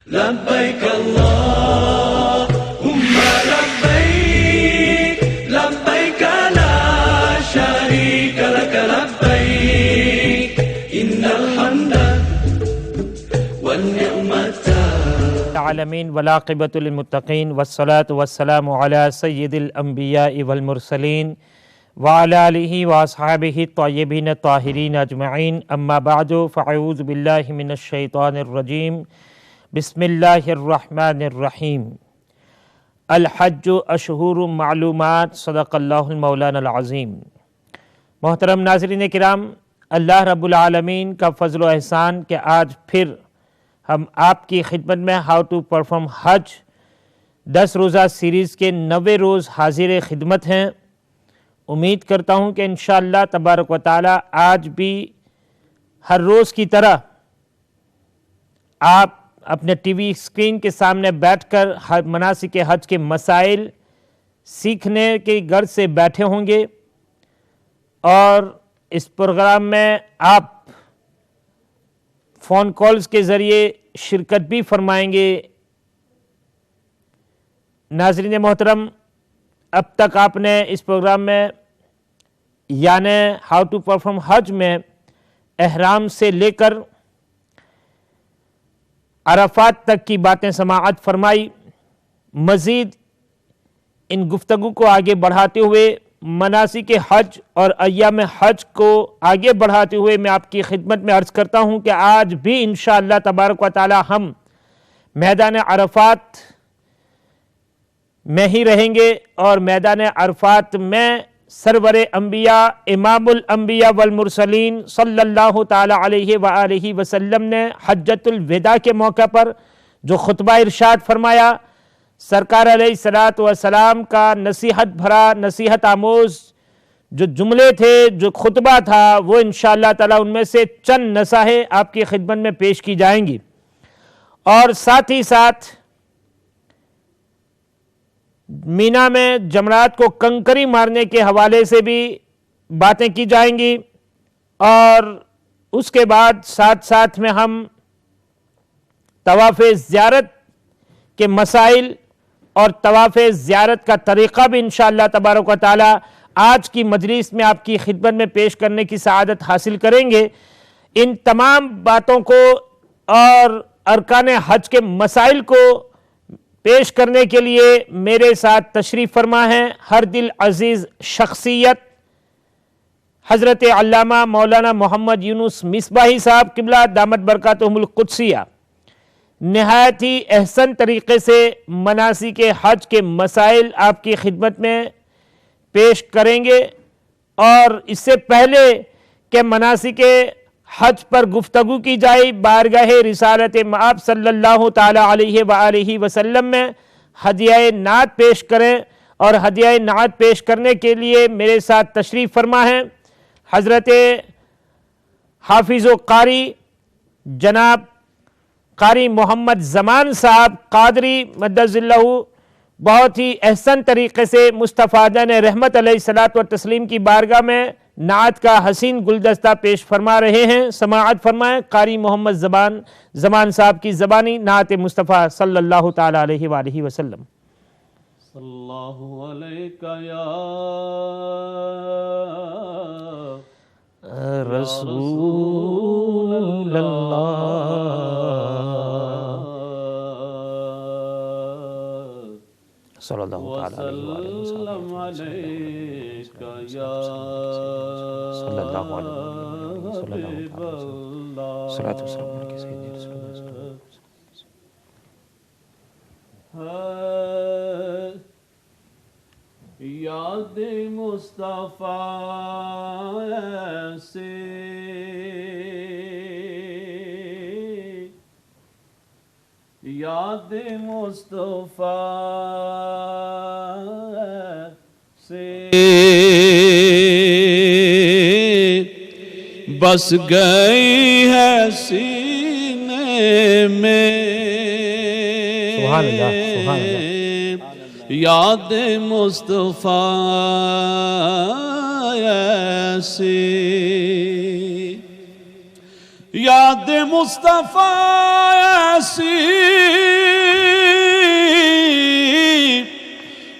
لبيك اللهم لبيك لبيك لا شريك لك لبيك إن الحمد والنعمة العالمین والعاقبۃ للمتقین والصلاة والسلام علی سید الانبیاء والمرسلین وعلی آلہ واصحابہ الطیبین الطاہرین اجمعین اما بعد فاعوذ باللہ من الشیطان الرجیم بسم اللہ الرحمن الرحیم الحج اشہور معلومات صدق اللہ المولانا العظیم۔ محترم ناظرین کرام، اللہ رب العالمین کا فضل و احسان کہ آج پھر ہم آپ کی خدمت میں ہاؤ ٹو پرفارم حج 10 روزہ سیریز کے 90 روز حاضر خدمت ہیں۔ امید کرتا ہوں کہ انشاءاللہ تبارک و تعالی آج بھی ہر روز کی طرح آپ اپنے ٹی وی اسکرین کے سامنے بیٹھ کر مناسک حج کے مسائل سیکھنے کی غرض سے بیٹھے ہوں گے، اور اس پروگرام میں آپ فون کالز کے ذریعے شرکت بھی فرمائیں گے۔ ناظرین محترم، اب تک آپ نے اس پروگرام میں یعنی ہاؤ ٹو پرفارم حج میں احرام سے لے کر عرفات تک کی باتیں سماعت فرمائی۔ مزید ان گفتگو کو آگے بڑھاتے ہوئے مناسک حج اور ایام حج کو آگے بڑھاتے ہوئے میں آپ کی خدمت میں عرض کرتا ہوں کہ آج بھی انشاءاللہ تبارک و تعالی ہم میدان عرفات میں ہی رہیں گے، اور میدان عرفات میں سرور انبیاء امام الانبیاء والمرسلین صلی اللہ تعالی علیہ وآلہ وسلم نے حجۃ الوداع کے موقع پر جو خطبہ ارشاد فرمایا، سرکار علیہ السلام کا نصیحت بھرا، نصیحت آموز جو جملے تھے، جو خطبہ تھا، وہ انشاءاللہ تعالی ان میں سے چند نصائح آپ کی خدمت میں پیش کی جائیں گی، اور ساتھ ہی ساتھ مینا میں جمرات کو کنکری مارنے کے حوالے سے بھی باتیں کی جائیں گی، اور اس کے بعد ساتھ ساتھ میں ہم طواف زیارت کے مسائل اور طواف زیارت کا طریقہ بھی انشاءاللہ تبارک و تعالی آج کی مجلس میں آپ کی خدمت میں پیش کرنے کی سعادت حاصل کریں گے۔ ان تمام باتوں کو اور ارکان حج کے مسائل کو پیش کرنے کے لیے میرے ساتھ تشریف فرما ہے ہر دل عزیز شخصیت حضرت علامہ مولانا محمد یونس مصباحی صاحب قبلہ دامت برکاتہم القدسیہ۔ نہایت ہی احسن طریقے سے مناسک حج کے مسائل آپ کی خدمت میں پیش کریں گے، اور اس سے پہلے کہ مناسک حج پر گفتگو کی جائے، بارگاہ رسالت مآب صلی اللہ تعالی علیہ وآلہ وسلم میں ہدیہ نعت پیش کریں، اور ہدیہ نعت پیش کرنے کے لیے میرے ساتھ تشریف فرما ہے حضرت حافظ و قاری جناب قاری محمد زمان صاحب قادری مدد اللہ، بہت ہی احسن طریقے سے مصطفیٰ رحمت علیہ الصلاۃ والتسلیم کی بارگاہ میں نعت کا حسین گلدستہ پیش فرما رہے ہیں۔ سماعت فرمائیں قاری محمد زمان صاحب کی زبانی نعت مصطفیٰ صلی اللہ تعالی علیہ وآلہ وسلم۔ صلی اللہ علیہ یا رسول اللہ صلی اللہ تعالی علیہ وآلہ وسلم صلی اللہ علیہ یاد مصطفیٰ سے یاد مصطفیٰ سے بس گئی ہے سینے میں، سبحان اللہ سبحان اللہ۔ یاد مصطفیٰ سے یاد مصطفیٰ ایسی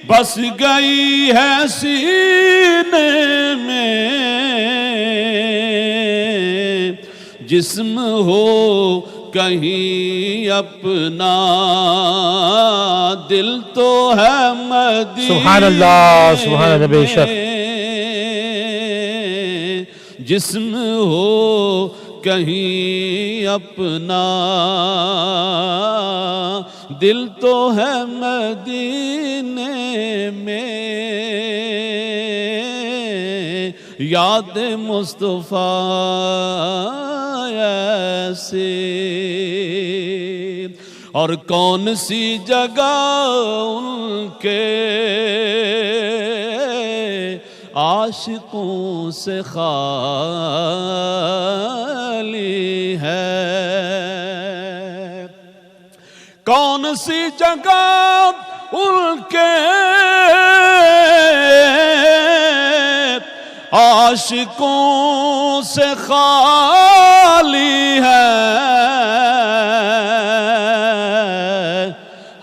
بس گئی ہے سینے میں جسم ہو کہیں اپنا دل تو ہے مدینے سبحان اللہ سبحان اللہ بے شک جسم ہو کہیں اپنا دل تو ہے مدینے میں یاد مصطفیٰ ایسے اور کون سی جگہ ان کے عاشقوں سے خالی ہے کون سی جگہ ان کے عاشقوں سے خالی ہے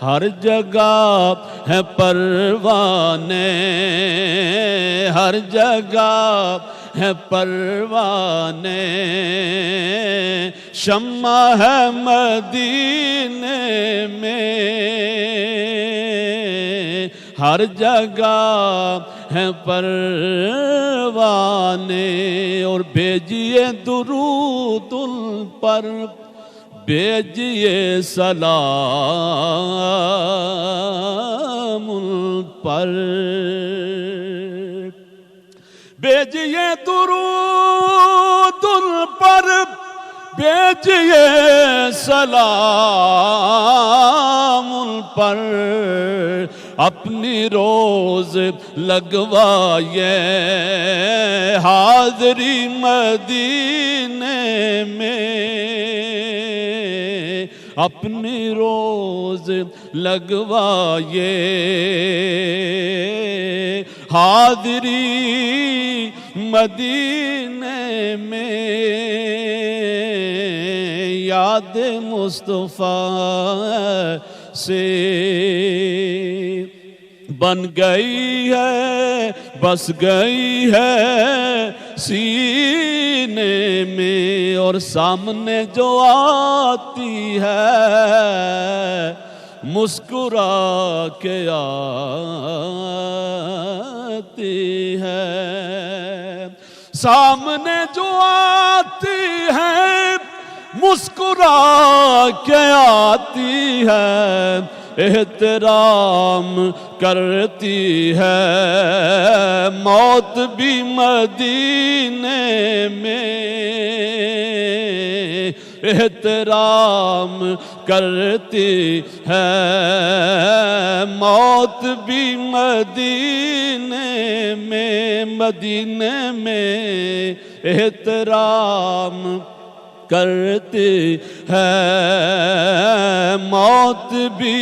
ہر جگہ ہے پروانے ہر جگہ ہے پروانے شمع ہے مدینے میں ہر جگہ ہے پروانے اور بھیجیے درود ان پر بھیجیے سلام ان پر بھیجیے درود ان پر بھیجیے سلام ان پر اپنی روز لگوائیے حاضری مدینے میں اپنی روز لگوائیے حاضری مدینے میں یاد مصطفیٰ سے بن گئی ہے بس گئی ہے سینے میں اور سامنے جو آتی ہے مسکرا کے آتی ہے سامنے جو آتی ہے مسکرا کے آتی ہے احترام کرتی ہے موت بھی مدینے میں احترام کرتی ہے موت بھی مدینے میں احترام کرتی ہے موت بھی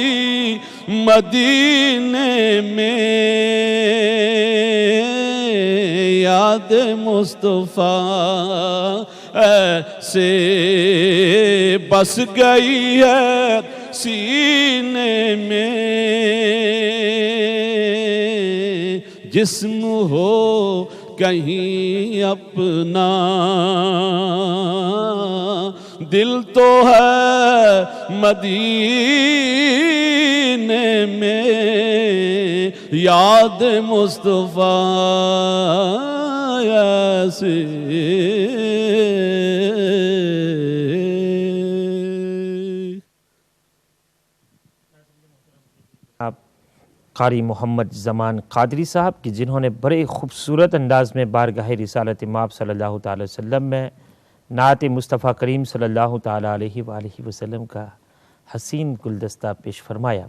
مدینے میں یاد مصطفیٰ ایسے بس گئی ہے سینے میں جسم ہو کہیں اپنا دل تو ہے مدینے میں یاد مصطفیٰ ایسے قاری محمد زمان قادری صاحب کی جنہوں نے بڑے خوبصورت انداز میں بارگاہ رسالت مآب صلی اللہ تعالی وسلم میں نعت مصطفیٰ کریم صلی اللہ تعالی علیہ وآلہ وسلم کا حسین گلدستہ پیش فرمایا.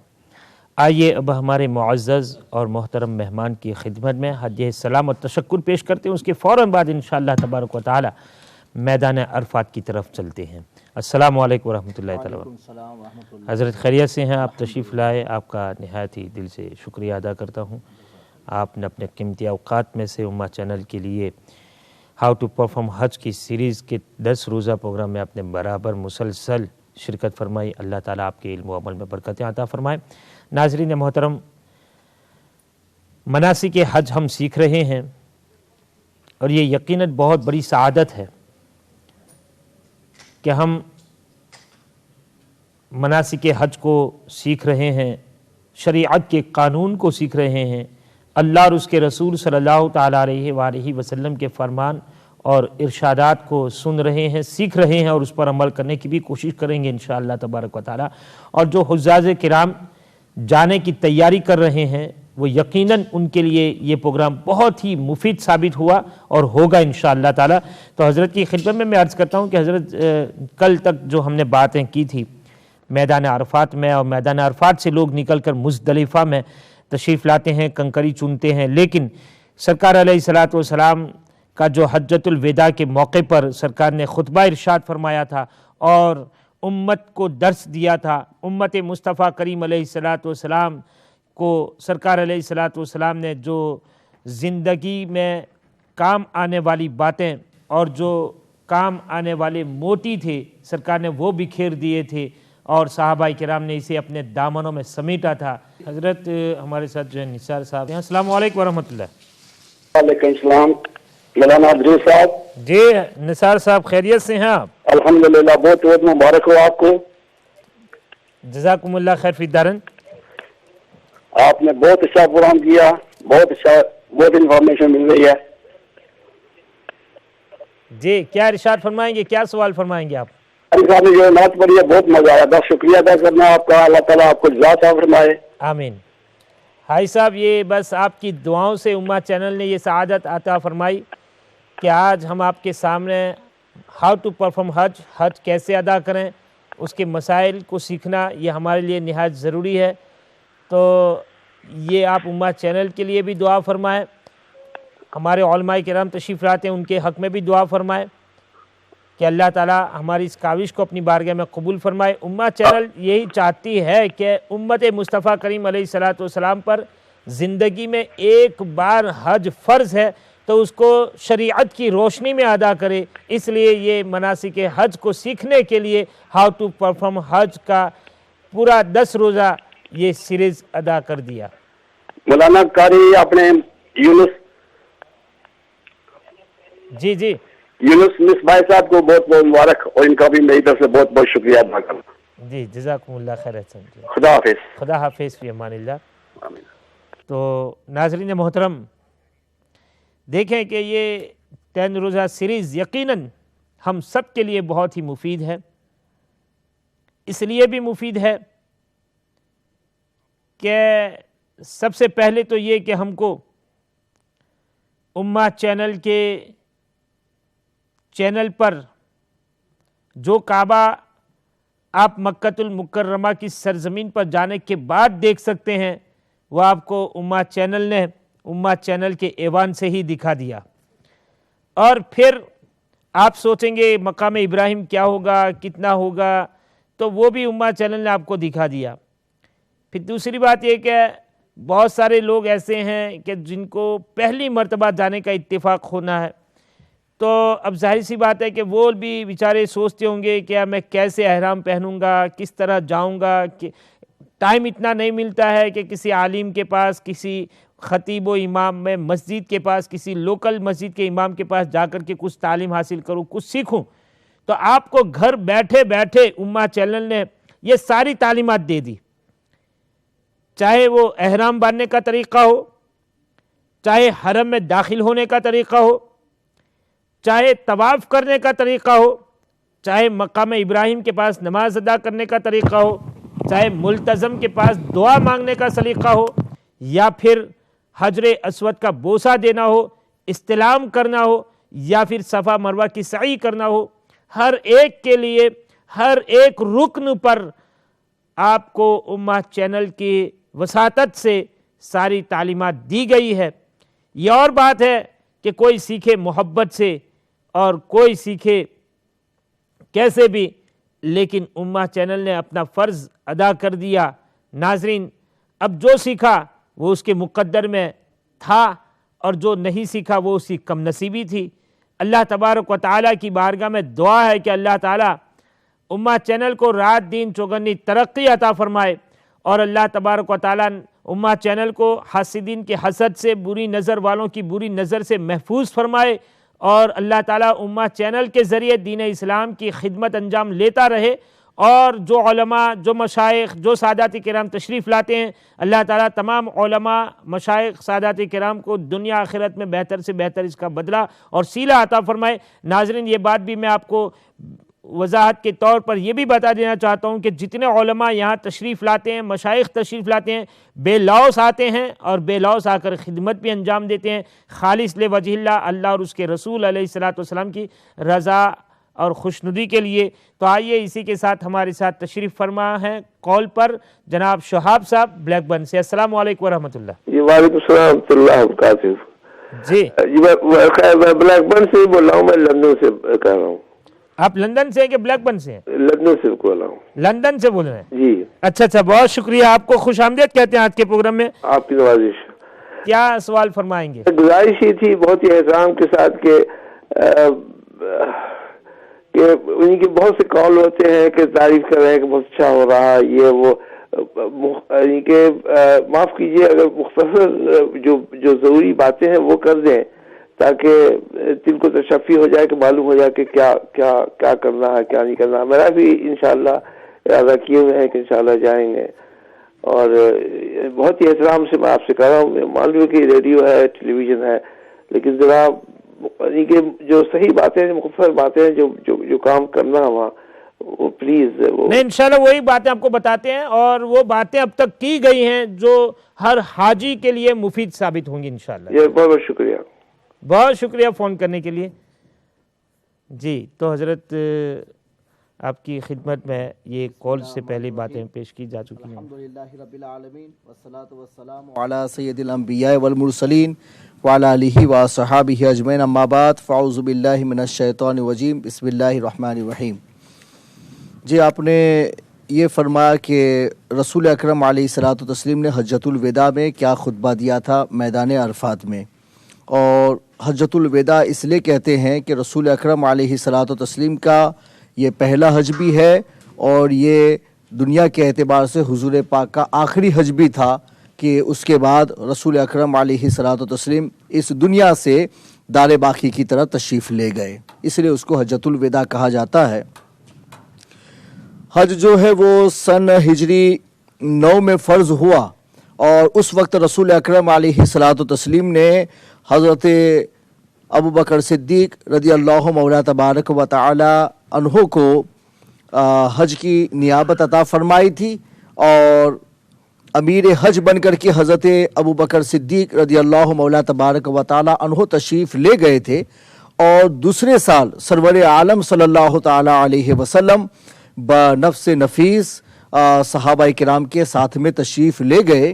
آئیے اب ہمارے معزز اور محترم مہمان کی خدمت میں ہدیہ سلام اور تشکر پیش کرتے ہیں. اس کے فوراً بعد انشاءاللہ تبارک و تعالی میدان عرفات کی طرف چلتے ہیں. السلام علیکم ورحمۃ اللہ تعالی وبرکاتہ. حضرت خیریت سے ہیں؟ آپ تشریف لائے, آپ کا نہایت ہی دل سے شکریہ ادا کرتا ہوں. آپ نے اپنے قیمتی اوقات میں سے امہ چینل کے لیے ہاؤ ٹو پرفارم حج کی سیریز کے 10 روزہ پروگرام میں آپ نے برابر مسلسل شرکت فرمائی. اللہ تعالیٰ آپ کے علم و عمل میں برکتیں عطا فرمائے. ناظرین محترم, مناسک حج ہم سیکھ رہے ہیں اور یہ یقیناً بہت بڑی سعادت ہے کہ ہم مناسک حج کو سیکھ رہے ہیں، شریعت کے قانون کو سیکھ رہے ہیں، اللہ اور اس کے رسول صلی اللہ تعالیٰ علیہ وآلہ وسلم کے فرمان اور ارشادات کو سن رہے ہیں، سیکھ رہے ہیں اور اس پر عمل کرنے کی بھی کوشش کریں گے انشاءاللہ تبارک و تعالیٰ۔ اور جو حجاج کرام جانے کی تیاری کر رہے ہیں وہ یقیناً ان کے لیے یہ پروگرام بہت ہی مفید ثابت ہوا اور ہوگا انشاءاللہ تعالیٰ۔ تو حضرت کی خدمت میں عرض کرتا ہوں کہ حضرت کل تک جو ہم نے باتیں کی تھی میدان عرفات میں، اور میدان عرفات سے لوگ نکل کر مزدلفہ میں تشریف لاتے ہیں، کنکری چنتے ہیں، لیکن سرکار علیہ الصلوۃ والسلام کا جو حجۃ الوداع کے موقع پر سرکار نے خطبہ ارشاد فرمایا تھا اور امت کو درس دیا تھا، امت مصطفیٰ کریم علیہ الصلوۃ والسلام کو سرکار علیہ الصلوۃ والسلام نے جو زندگی میں کام آنے والی باتیں اور جو کام آنے والے موتی تھے سرکار نے وہ بکھیر دیے تھے اور صحابہ کرام نے اسے اپنے دامنوں میں سمیٹا تھا۔ حضرت ہمارے ساتھ جو ہے نثار صاحب ہیں، السلام علیکم ورحمۃ اللہ۔ وعلیکم السلام مولانا ادریس صاحب۔ جی نثار صاحب خیریت سے ہیں آپ؟ الحمدللہ، بہت بہت مبارک ہو آپ کو، جزاکم اللہ خیر فی الدارین۔ آپ نے بہت اچھا پروگرام کیا، بہت اچھا، بہت انفارمیشن مل رہی ہے۔ جی کیا ارشاد فرمائیں گے، کیا سوال فرمائیں گے آپ؟ صاحب نے جو نعت پڑھی ہے بہت مزہ آیا، بس شکریہ ادا کرنا آپ کا، اللہ تعالیٰ آپ کو جزا فرمائے۔ آمین۔ حاجی صاحب یہ بس آپ کی دعاؤں سے امہ چینل نے یہ سعادت عطا فرمائی کہ آج ہم آپ کے سامنے ہاؤ ٹو پرفارم حج کیسے ادا کریں اس کے مسائل کو سیکھنا یہ ہمارے لیے نہایت ضروری ہے۔ تو یہ آپ امہ چینل کے لیے بھی دعا فرمائیں، ہمارے علماء کرام تشریف لاتے ہیں ان کے حق میں بھی دعا فرمائیں کہ اللہ تعالیٰ ہماری اس کاوش کو اپنی بارگاہ میں قبول فرمائے۔ امہ چینل یہی چاہتی ہے کہ امت مصطفیٰ کریم علیہ الصلوۃ والسلام پر زندگی میں ایک بار حج فرض ہے تو اس کو شریعت کی روشنی میں ادا کرے، اس لیے یہ مناسک حج کو سیکھنے کے لیے ہاؤ ٹو پرفارم حج کا پورا 10 روزہ یہ سیریز ادا کر دیا۔ مولانا قاری اپنے جی یونس مصباح صاحب کو بہت بہت مبارک، اور ان کا بھی میری طرف سے بہت بہت شکریہ ادا کرنا۔ جی جزاکم اللہ خیر احسن۔ خدا حافظ۔ خدا حافظ فی امان اللہ۔ آمین۔ تو ناظرین محترم دیکھیں کہ یہ 10 روزہ سیریز یقیناً ہم سب کے لیے بہت ہی مفید ہے، اس لیے بھی مفید ہے کہ سب سے پہلے تو یہ کہ ہم کو امہ چینل کے چینل پر جو کعبہ آپ مکۃ المکرمہ کی سرزمین پر جانے کے بعد دیکھ سکتے ہیں وہ آپ کو امہ چینل نے امہ چینل کے ایوان سے ہی دکھا دیا، اور پھر آپ سوچیں گے مقام ابراہیم کیا ہوگا، کتنا ہوگا، تو وہ بھی امہ چینل نے آپ کو دکھا دیا۔ پھر دوسری بات یہ کہ بہت سارے لوگ ایسے ہیں کہ جن کو پہلی مرتبہ جانے کا اتفاق ہونا ہے، تو اب ظاہر سی بات ہے کہ وہ بھی بیچارے سوچتے ہوں گے کہ میں کیسے احرام پہنوں گا، کس طرح جاؤں گا، کہ ٹائم اتنا نہیں ملتا ہے کہ کسی عالم کے پاس، کسی خطیب و امام میں مسجد کے پاس، کسی لوکل مسجد کے امام کے پاس جا کر کے کچھ تعلیم حاصل کروں، کچھ سیکھوں۔ تو آپ کو گھر بیٹھے بیٹھے امہ چینل نے یہ ساری تعلیمات دے دی، چاہے وہ احرام باندھنے کا طریقہ ہو، چاہے حرم میں داخل ہونے کا طریقہ ہو، چاہے طواف کرنے کا طریقہ ہو، چاہے مقام ابراہیم کے پاس نماز ادا کرنے کا طریقہ ہو، چاہے ملتزم کے پاس دعا مانگنے کا سلیقہ ہو، یا پھر حجر اسود کا بوسہ دینا ہو، استلام کرنا ہو، یا پھر صفا مروہ کی سعی کرنا ہو، ہر ایک کے لیے ہر ایک رکن پر آپ کو امہ چینل کی وساطت سے ساری تعلیمات دی گئی ہے۔ یہ اور بات ہے کہ کوئی سیکھے محبت سے اور کوئی سیکھے کیسے بھی، لیکن امہ چینل نے اپنا فرض ادا کر دیا۔ ناظرین اب جو سیکھا وہ اس کے مقدر میں تھا، اور جو نہیں سیکھا وہ اس کی کم نصیبی تھی۔ اللہ تبارک و تعالیٰ کی بارگاہ میں دعا ہے کہ اللہ تعالیٰ امہ چینل کو رات دن چوگنی ترقی عطا فرمائے، اور اللہ تبارک و تعالیٰ امہ چینل کو حاسدین کے حسد سے، بری نظر والوں کی بری نظر سے محفوظ فرمائے، اور اللہ تعالیٰ امہ چینل کے ذریعے دین اسلام کی خدمت انجام لیتا رہے، اور جو علماء، جو مشائخ، جو سادات کرام تشریف لاتے ہیں، اللہ تعالیٰ تمام علماء، مشائخ، سادات کرام کو دنیا آخرت میں بہتر سے بہتر اس کا بدلہ اور صلہ عطا فرمائے۔ ناظرین، یہ بات بھی میں آپ کو وضاحت کے طور پر یہ بھی بتا دینا چاہتا ہوں کہ جتنے علماء یہاں تشریف لاتے ہیں، مشائخ تشریف لاتے ہیں، بے لوث آتے ہیں اور بے لوث آ کر خدمت بھی انجام دیتے ہیں، خالص لوجہ اللہ اور اس کے رسول علیہ السلام کی رضا اور خوشنودی کے لیے۔ تو آئیے اسی کے ساتھ ہمارے ساتھ تشریف فرما ہے کال پر جناب شہاب صاحب بلیک بن سے۔ السلام علیکم ورحمۃ اللہ۔ جی وعلیکم السلام ورحمۃ اللہ وبرکاتہ۔ جی میں بلیک بن سے بول رہا ہوں، میں لندن سے کہہ رہا ہوں۔ آپ لندن سے ہیں کہ بلیک بن سے ہیں؟ لندن سے بول رہا ہوں۔ لندن سے بول رہے ہیں؟ جی اچھا، بہت شکریہ، آپ کو خوش آمدید کہتے ہیں آج کے پروگرام میں۔ آپ کی نوازش۔ کیا سوال فرمائیں گے؟ گزارش یہ تھی بہت ہی احترام کے ساتھ کہ انہیں کے بہت سے کال ہوتے ہیں کہ تعریف کر رہے ہیں کہ بہت اچھا ہو رہا ہے یہ وہ، کہ معاف کیجئے اگر مختصر جو ضروری باتیں ہیں وہ کر دیں تاکہ دل کو تشفی ہو جائے کہ معلوم ہو جائے کہ کیا کرنا ہے کیا نہیں کرنا ہے۔ میرا بھی انشاءاللہ ارادہ کیے ہوئے ہے کہ انشاءاللہ جائیں گے، اور بہت ہی احترام سے میں آپ سے کہہ رہا ہوں، مان لو کہ ریڈیو ہے، ٹیلی ویژن ہے، لیکن ذرا کہ جو صحیح باتیں، مختصر باتیں جو کام کرنا ہے وہاں، وہ پلیز وہ نہیں، انشاءاللہ وہی باتیں آپ کو بتاتے ہیں، اور وہ باتیں اب تک کی گئی ہیں جو ہر حاجی کے لیے مفید ثابت ہوں گی انشاءاللہ۔ یہ بہت بہت شکریہ، بہت شکریہ فون کرنے کے لیے۔ جی تو حضرت آپ کی خدمت میں یہ کال سے پہلے باتیں پیش کی جا چکی ہیں۔ الحمدللہ رب العالمین والصلاة والسلام علی سید الانبیاء والمرسلین وعلی آلہ وصحابہ اجمعین، اما بعد، فاعوذ باللہ من الشیطان الرجیم، بسم اللہ الرحمن الرحیم۔ جی آپ نے یہ فرمایا کہ رسول اکرم علیہ الصلوۃ والتسلیم نے حجۃ الوداع میں کیا خطبہ دیا تھا میدان عرفات میں، اور حجۃ الوداع اس لیے کہتے ہیں کہ رسول اکرم علیہ الصلوۃ والتسلیم کا یہ پہلا حج بھی ہے، اور یہ دنیا کے اعتبار سے حضور پاک کا آخری حج بھی تھا کہ اس کے بعد رسول اکرم علیہ الصلوۃ والتسلیم اس دنیا سے دار باقی کی طرف تشریف لے گئے، اس لیے اس کو حجۃ الوداع کہا جاتا ہے۔ حج جو ہے وہ سن ہجری 9 میں فرض ہوا، اور اس وقت رسول اکرم علیہ الصلوۃ والتسلیم نے حضرت ابو بکر صدیق رضی اللہ مولا تبارک و تعالی عنہ کو حج کی نیابت عطا فرمائی تھی، اور امیر حج بن کر کے حضرت ابو بکر صدیق رضی اللہ مولا تبارک و تعالی عنہ تشریف لے گئے تھے، اور دوسرے سال سرور عالم صلی اللہ تعالی علیہ وسلم بنفس نفیس صحابہ کرام کے ساتھ میں تشریف لے گئے،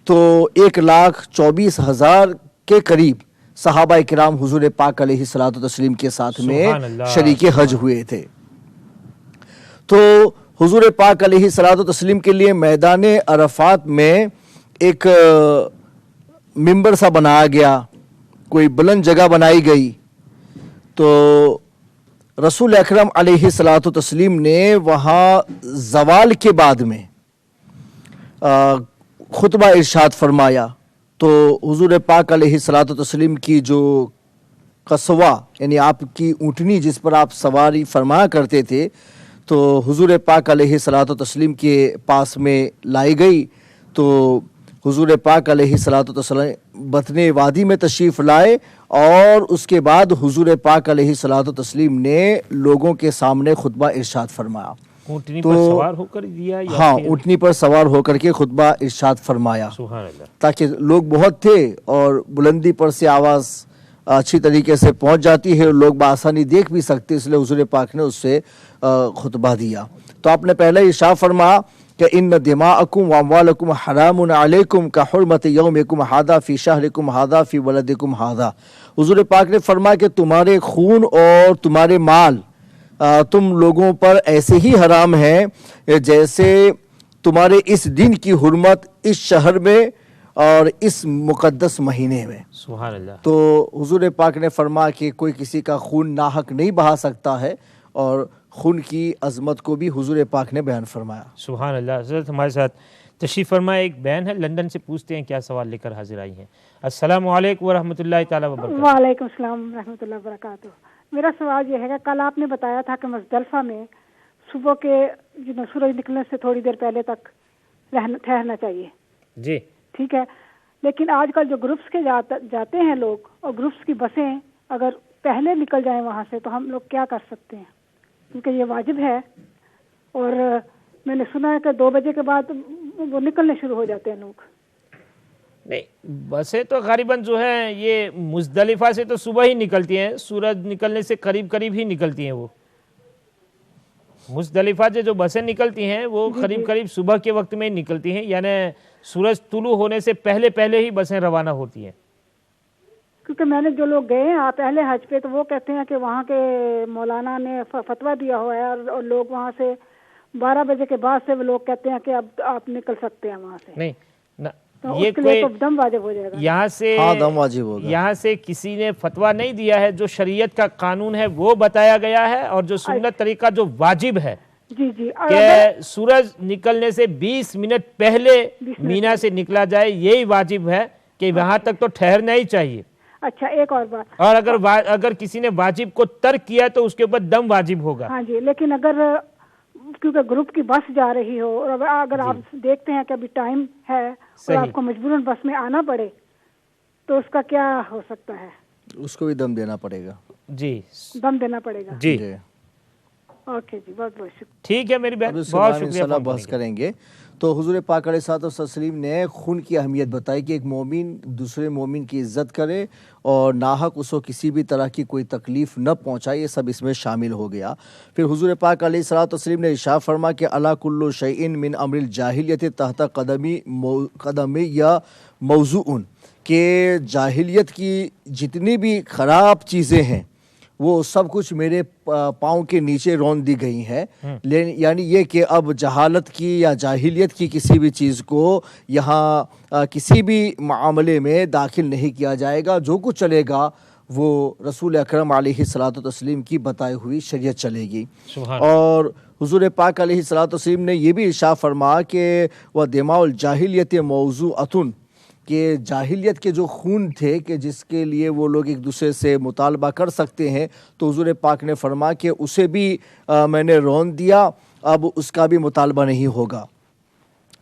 تو 1,24,000 کے قریب صحابہ کرام حضور پاک علیہ الصلوۃ والتسلیم کے ساتھ میں شریک حج ہوئے تھے۔ تو حضور پاک علیہ الصلوۃ والتسلیم کے لیے میدان عرفات میں ایک ممبر سا بنایا گیا، کوئی بلند جگہ بنائی گئی، تو رسول اکرم علیہ الصلوۃ والتسلیم نے وہاں زوال کے بعد میں خطبہ ارشاد فرمایا۔ تو حضور پاک علیہ الصلوۃ والتسلیم کی جو قصوہ، یعنی آپ کی اونٹنی جس پر آپ سواری فرمایا کرتے تھے، تو حضور پاک علیہ الصلوۃ والتسلیم کے پاس میں لائی گئی، تو حضور پاک علیہ الصلوۃ والتسلیم بطن وادی میں تشریف لائے، اور اس کے بعد حضور پاک علیہ الصلوۃ والتسلیم نے لوگوں کے سامنے خطبہ ارشاد فرمایا۔ اونٹنی پر سوار ہو کر دیا؟ ہاں، اونٹنی پر سوار ہو کر کے خطبہ ارشاد فرمایا، سبحان اللہ، تاکہ لوگ بہت تھے اور بلندی پر سے آواز اچھی طریقے سے پہنچ جاتی ہے، لوگ بآسانی دیکھ بھی سکتے، اس لیے حضور پاک نے اس سے خطبہ دیا۔ تو آپ نے پہلے ارشاد فرمایا کہ ان دماءکم واموالکم حرام علیکم کحرمت یومکم ھذا فی شہرکم ھذا فی بلدکم ھذا۔ حضور پاک نے فرمایا کہ تمہارے خون اور تمہارے مال تم لوگوں پر ایسے ہی حرام ہیں جیسے تمہارے اس دن کی حرمت اس شہر میں اور اس مقدس مہینے میں۔ سبحان اللہ۔ تو حضور پاک نے فرمایا کہ کوئی کسی کا خون ناحق نہیں بہا سکتا ہے، اور خون کی عظمت کو بھی حضور پاک نے بیان فرمایا۔ سبحان اللہ۔ حضرت ہمارے ساتھ تشریف فرمائے. ایک بہن ہے لندن سے، پوچھتے ہیں کیا سوال لے کر حاضر آئی ہیں. السلام علیکم ورحمۃ اللہ تعالیٰ وبرکاتہ. وعلیکم السلام ورحمۃ اللہ وبرکاتہ. میرا سوال یہ ہے کہ کل آپ نے بتایا تھا کہ مزدلفہ میں صبح کے سورج نکلنے سے تھوڑی دیر پہلے تک ٹھہرنا چاہیے. جی ٹھیک ہے، لیکن آج کل جو گروپس کے جاتے ہیں لوگ، اور گروپس کی بسیں اگر پہلے نکل جائیں وہاں سے، تو ہم لوگ کیا کر سکتے ہیں؟ کیونکہ یہ واجب ہے، اور میں نے سنا ہے کہ 2 بجے کے بعد وہ نکلنے شروع ہو جاتے ہیں لوگ. نہیں، بسیں تو غالباً جو ہیں یہ مزدلفہ سے تو صبح ہی نکلتی ہیں، سورج نکلنے سے قریب ہی نکلتی ہیں. وہ مزدلفہ سے جو بسیں نکلتی ہیں وہ قریب صبح کے وقت میں ہی نکلتی ہیں، یعنی سورج طلوع ہونے سے پہلے ہی بسیں روانہ ہوتی ہیں. کیونکہ میں نے جو لوگ گئے ہیں پہلے حج پہ، تو وہ کہتے ہیں کہ وہاں کے مولانا نے فتویٰ دیا ہوا ہے، اور لوگ وہاں سے 12 بجے کے بعد سے وہ لوگ کہتے ہیں کہ اب آپ نکل سکتے ہیں وہاں سے. نہیں، یہ کوئی دم واجب ہو جائے گا. دم واجب ہوگا. یہاں سے کسی نے فتویٰ نہیں دیا ہے. جو شریعت کا قانون ہے وہ بتایا گیا ہے، اور جو سنت طریقہ جو واجب ہے کہ سورج نکلنے سے 20 منٹ پہلے مینا سے نکلا جائے، یہی واجب ہے کہ وہاں تک تو ٹھہرنا ہی چاہیے. اچھا، ایک اور بات، اور اگر کسی نے واجب کو ترک کیا تو اس کے اوپر دم واجب ہوگا. ہاں جی، لیکن اگر کیونکہ گروپ کی بس جا رہی ہو، اور اگر آپ دیکھتے ہیں کہ ابھی ٹائم ہے اور آپ کو مجبوراً بس میں آنا پڑے، تو اس کا کیا ہو سکتا ہے؟ اس کو بھی دم دینا پڑے گا. جی، دم دینا پڑے گا. جی اوکے جی، بہت بہت شکریہ. ٹھیک ہے میری بہن، بہت شکریہ. انشاءاللہ بحث کریں گے. تو حضور پاک علیہ الصلوۃ والتسلیم نے خون کی اہمیت بتائی کہ ایک مومن دوسرے مومن کی عزت کرے اور ناحق اس کو کسی بھی طرح کی کوئی تکلیف نہ پہنچائے، یہ سب اس میں شامل ہو گیا. پھر حضور پاک علیہ الصلوۃ والتسلیم نے ارشاد فرما کہ الا کل شیء من امر الجاہلیت تحت قدمی یا موضوع، کہ جاہلیت کی جتنی بھی خراب چیزیں ہیں وہ سب کچھ میرے پاؤں کے نیچے رون دی گئی ہیں. یعنی یہ کہ اب جہالت کی یا جاہلیت کی کسی بھی چیز کو یہاں کسی بھی معاملے میں داخل نہیں کیا جائے گا. جو کچھ چلے گا وہ رسول اکرم علیہ الصلوۃ والتسلیم کی بتائی ہوئی شریعت چلے گی. اور حضور پاک علیہ الصلوۃ والتسلیم نے یہ بھی ارشاد فرمایا کہ وَدِمَاءُ الْجَاهِلْيَةِ مَوْضُوعَةٌ، کہ جاہلیت کے جو خون تھے کہ جس کے لیے وہ لوگ ایک دوسرے سے مطالبہ کر سکتے ہیں، تو حضور پاک نے فرمایا کہ اسے بھی میں نے رون دیا، اب اس کا بھی مطالبہ نہیں ہوگا.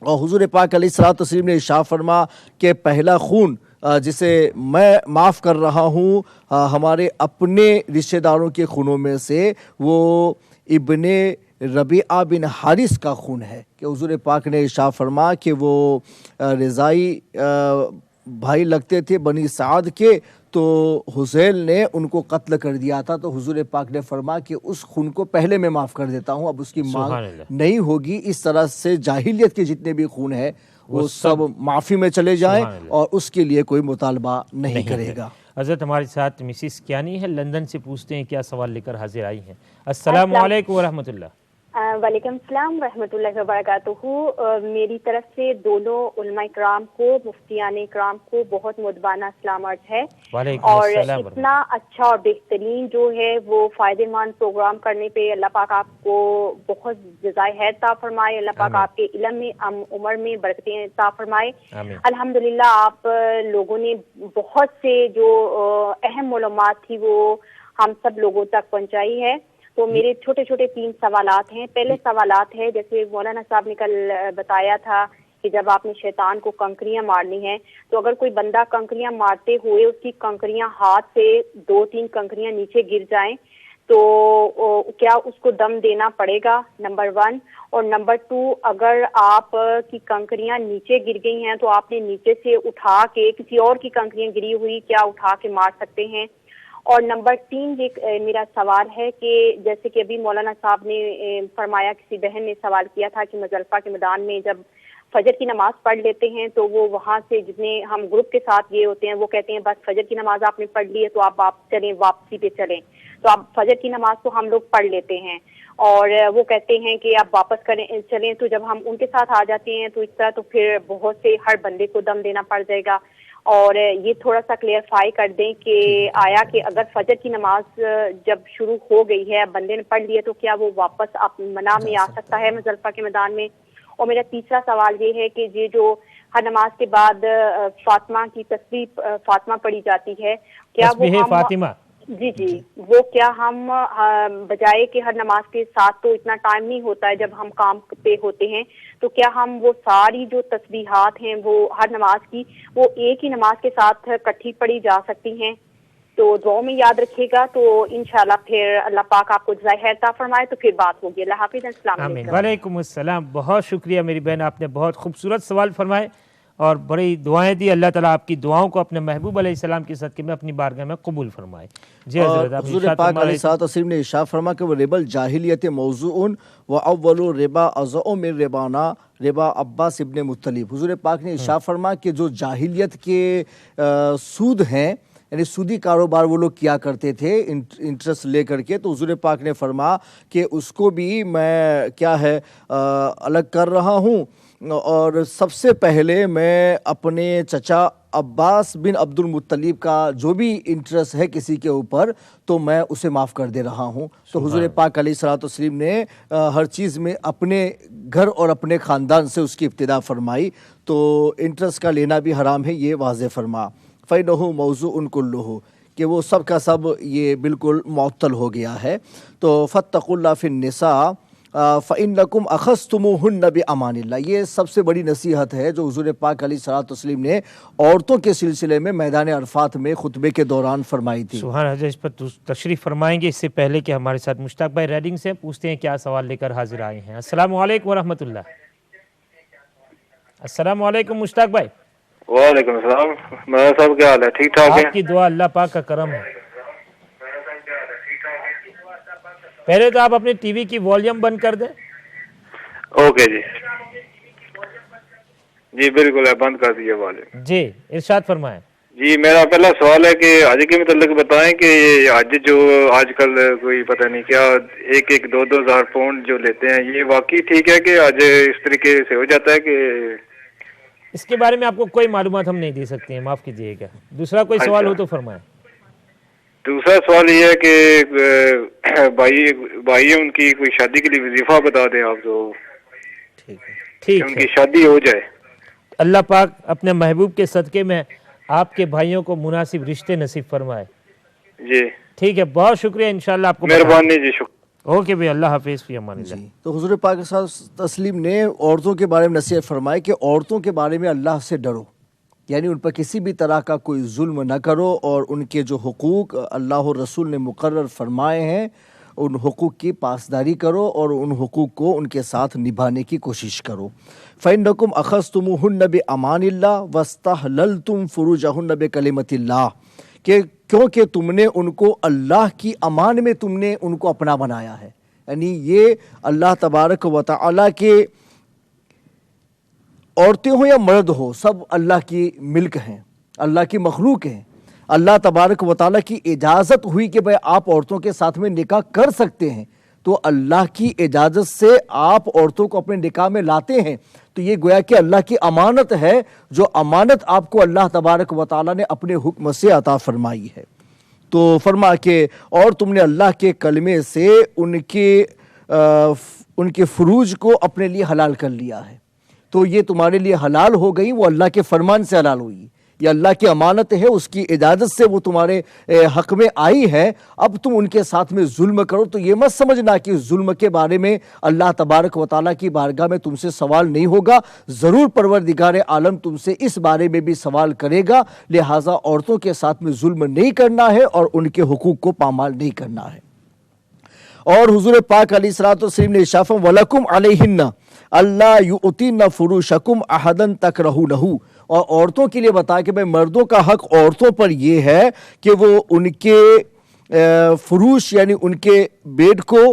اور حضور پاک علیہ الصلوۃ والتسلیم نے ارشاد فرمایا کہ پہلا خون جسے میں معاف کر رہا ہوں ہمارے اپنے رشتہ داروں کے خونوں میں سے، وہ ابن ربیعہ بن حارث کا خون ہے. کہ حضور پاک نے ارشاد فرمایا کہ وہ رضائی بھائی لگتے تھے بنی سعد کے، تو حذیل نے ان کو قتل کر دیا تھا. تو حضور پاک نے فرمایا کہ اس خون کو پہلے میں معاف کر دیتا ہوں، اب اس کی مانگ نہیں ہوگی. اس طرح سے جاہلیت کے جتنے بھی خون ہیں وہ سب معافی میں چلے جائیں، اور اس کے لیے کوئی مطالبہ نہیں کرے گا. حضرت ہمارے ساتھ مسز کیانی ہے لندن سے، پوچھتے ہیں کیا سوال لے کر حاضر آئی ہیں. السلام علیکم ورحمۃ اللہ. وعلیکم السلام ورحمۃ اللہ وبرکاتہ. میری طرف سے دونوں علماء کرام کو، مفتیان کرام کو بہت مدبانہ سلام عرض ہے. اور اتنا اچھا اور بہترین جو ہے وہ فائدہ مند پروگرام کرنے پہ اللہ پاک آپ کو بہت جزائے خیر عطا فرمائے. اللہ پاک آپ کے علم میں عمر میں برکتیں عطا فرمائے. الحمدللہ آپ لوگوں نے بہت سے جو اہم معلومات تھی وہ ہم سب لوگوں تک پہنچائی ہے. تو میرے چھوٹے چھوٹے 3 سوالات ہیں. پہلے سوالات ہے، جیسے مولانا صاحب نے کل بتایا تھا کہ جب آپ نے شیطان کو کنکریاں مارنی ہیں، تو اگر کوئی بندہ کنکریاں مارتے ہوئے اس کی کنکریاں ہاتھ سے 2-3 کنکریاں نیچے گر جائیں تو کیا اس کو دم دینا پڑے گا؟ نمبر 1. اور نمبر 2، اگر آپ کی کنکریاں نیچے گر گئی ہیں تو آپ نے نیچے سے اٹھا کے کسی اور کی کنکریاں گری ہوئی کیا اٹھا کے مار سکتے ہیں؟ اور نمبر 3 یہ میرا سوال ہے کہ جیسے کہ ابھی مولانا صاحب نے فرمایا، کسی بہن نے سوال کیا تھا کہ مزدلفہ کے میدان میں جب فجر کی نماز پڑھ لیتے ہیں تو وہ وہاں سے جتنے ہم گروپ کے ساتھ گئے ہوتے ہیں وہ کہتے ہیں بس فجر کی نماز آپ نے پڑھ لی ہے تو آپ واپسی پہ چلیں. تو آپ فجر کی نماز تو ہم لوگ پڑھ لیتے ہیں اور وہ کہتے ہیں کہ آپ واپس چلیں. تو جب ہم ان کے ساتھ آ جاتے ہیں تو اس طرح تو پھر بہت سے ہر بندے کو دم دینا پڑ جائے گا. اور یہ تھوڑا سا کلیئرفائی کر دیں کہ آیا کہ اگر فجر کی نماز جب شروع ہو گئی ہے، بندے نے پڑھ لی ہے، تو کیا وہ واپس منا میں آ سکتا ہے مزدلفہ کے میدان میں؟ اور میرا تیسرا سوال یہ ہے کہ یہ جو ہر نماز کے بعد فاطمہ کی تسبیح فاطمہ پڑھی جاتی ہے، کیا وہ تسبیح فاطمہ، جی وہ کیا ہم بجائے کہ ہر نماز کے ساتھ تو اتنا ٹائم نہیں ہوتا ہے جب ہم کام پہ ہوتے ہیں، تو کیا ہم وہ ساری جو تسبیحات ہیں وہ ہر نماز کی وہ ایک ہی نماز کے ساتھ اکٹھی پڑھی جا سکتی ہیں؟ تو دعاؤں میں یاد رکھیے گا، تو انشاءاللہ پھر اللہ پاک آپ کو جزائے خیر عطا فرمائے، تو پھر بات ہوگی۔ اللہ حافظ، السلام علیکم۔ وعلیکم السلام، بہت شکریہ میری بہن، آپ نے بہت خوبصورت سوال فرمائے اور بڑی دعائیں دی۔ اللہ تعالیٰ آپ کی دعاؤں کو اپنے محبوب علیہ السلام کے صدقے میں اپنی بارگاہ میں قبول فرمائے۔ جی حضرت، حضور پاک علیہ الصلوۃ والتسلیم نے ارشاد فرمایا کہ وہ ربا الجاہلیت موضوع و اول ربا اضع من ربانا ربا عباس ابن مطلب۔ حضور پاک نے ارشاد فرمایا کہ جو جاہلیت کے سود ہیں، یعنی سودی کاروبار وہ لوگ کیا کرتے تھے انٹرسٹ لے کر کے، تو حضور پاک نے فرمایا کہ اس کو بھی میں کیا ہے الگ کر رہا ہوں، اور سب سے پہلے میں اپنے چچا عباس بن عبد المطلب کا جو بھی انٹرسٹ ہے کسی کے اوپر تو میں اسے معاف کر دے رہا ہوں۔ تو حضور پاک علیہ الصلوۃ والتسلیم نے ہر چیز میں اپنے گھر اور اپنے خاندان سے اس کی ابتدا فرمائی، تو انٹرسٹ کا لینا بھی حرام ہے، یہ واضح فرما۔ فَإِنَّهُ مَوْضُوعٌ كُلُّهُ، کہ وہ سب کا سب یہ بالکل معطل ہو گیا ہے۔ تو فَاتَّقُوا اللَّهَ فِي النِّسَاءِ فَإِنَّكُمْ أَخَذْتُمُوهُنَّ بِأَمَانِ اللَّهِ۔ یہ سب سے بڑی نصیحت ہے جو حضور پاک علیہ الصلوۃ والتسلیم نے عورتوں کے سلسلے میں میدان عرفات میں خطبے کے دوران فرمائی تھی۔ سبحان اللہ، اس پر تشریف فرمائیں گے۔ اس سے پہلے کہ ہمارے ساتھ مشتاق بھائی ریڈنگ سے پوچھتے ہیں کیا سوال لے کر حاضر آئے ہیں۔ السلام علیکم ورحمۃ اللہ۔ السلام علیکم مشتاق بھائی۔ وعلیکم السلام، مولانا صاحب کیا حال ہے؟ ٹھیک ٹھاک ہے؟ آپ کی دعا، اللہ پاک کا کرم ہے۔ پہلے تو آپ اپنی ٹی وی کی والیوم بند کر دیں۔ اوکے جی، جی بالکل ہے، بند کر دیے والیوم۔ جی ارشاد فرمائیں۔ جی میرا پہلا سوال ہے کہ حج کے متعلق بتائیں کہ حج جو آج کل کوئی پتہ نہیں کیا 1-2 ہزار پاؤنڈ جو لیتے ہیں، یہ واقعی ٹھیک ہے کہ حج اس طریقے سے ہو جاتا ہے کہ؟ اس کے بارے میں آپ کو کوئی معلومات ہم نہیں دے سکتے ہیں، معاف کیجیے گا۔ دوسرا کوئی سوال ہو تو فرمائیں۔ دوسرا سوال یہ ہے کہ بھائی ان کی کوئی شادی کے لیے وظیفہ بتا دیں آپ، تو ٹھیک ان کی شادی ہو جائے۔ اللہ پاک اپنے محبوب کے صدقے میں آپ کے بھائیوں کو مناسب رشتے نصیب فرمائے۔ جی ٹھیک ہے، بہت شکریہ، انشاءاللہ آپ کو مہربانی جی، شکریہ۔ اوکے بھائی، اللہ حافظ، فی امان اللہ۔ جی، تو حضور پاک صلی اللہ علیہ وسلم نے عورتوں کے بارے میں نصیحت فرمائی کہ عورتوں کے بارے میں اللہ سے ڈرو، یعنی ان پر کسی بھی طرح کا کوئی ظلم نہ کرو، اور ان کے جو حقوق اللہ اور رسول نے مقرر فرمائے ہیں ان حقوق کی پاسداری کرو اور ان حقوق کو ان کے ساتھ نبھانے کی کوشش کرو۔ فَإِنَّكُمْ أَخَذْتُمُوهُنَّ بِأَمَانِ اللَّهِ وَاسْتَحْلَلْتُمْ فُرُوجَهُنَّ بِكَلِمَةِ اللَّهِ، کہ کیونکہ تم نے ان کو اللہ کی امان میں تم نے ان کو اپنا بنایا ہے، یعنی یہ اللہ تبارک و تعالیٰ کے عورتیں ہوں یا مرد ہو سب اللہ کی ملک ہیں، اللہ کی مخلوق ہیں۔ اللہ تبارک و تعالیٰ کی اجازت ہوئی کہ بھائی آپ عورتوں کے ساتھ میں نکاح کر سکتے ہیں، تو اللہ کی اجازت سے آپ عورتوں کو اپنے نکاح میں لاتے ہیں، تو یہ گویا کہ اللہ کی امانت ہے، جو امانت آپ کو اللہ تبارک و تعالیٰ نے اپنے حکم سے عطا فرمائی ہے۔ تو فرما کہ اور تم نے اللہ کے کلمے سے ان کے فروج کو اپنے لیے حلال کر لیا ہے، تو یہ تمہارے لیے حلال ہو گئی، وہ اللہ کے فرمان سے حلال ہوئی، یہ اللہ کی امانت ہے، اس کی اجازت سے وہ تمہارے حق میں آئی ہے۔ اب تم ان کے ساتھ میں ظلم کرو تو یہ مت سمجھنا کہ ظلم کے بارے میں اللہ تبارک و تعالیٰ کی بارگاہ میں تم سے سوال نہیں ہوگا، ضرور پروردگار عالم تم سے اس بارے میں بھی سوال کرے گا، لہٰذا عورتوں کے ساتھ میں ظلم نہیں کرنا ہے اور ان کے حقوق کو پامال نہیں کرنا ہے۔ اور حضور پاک علیہ الصلوۃ والسلام نے ارشاد فرمایا وَلَكُمْ عَلَيْهِنَّ أَلَّا يُؤْتِينَ فُرُوشَكُمْ أَحَدًا تَكْرَهُونَهُ، اور عورتوں کے لیے بتایا کہ بھائی مردوں کا حق عورتوں پر یہ ہے کہ وہ ان کے فروش یعنی ان کے بیڈ کو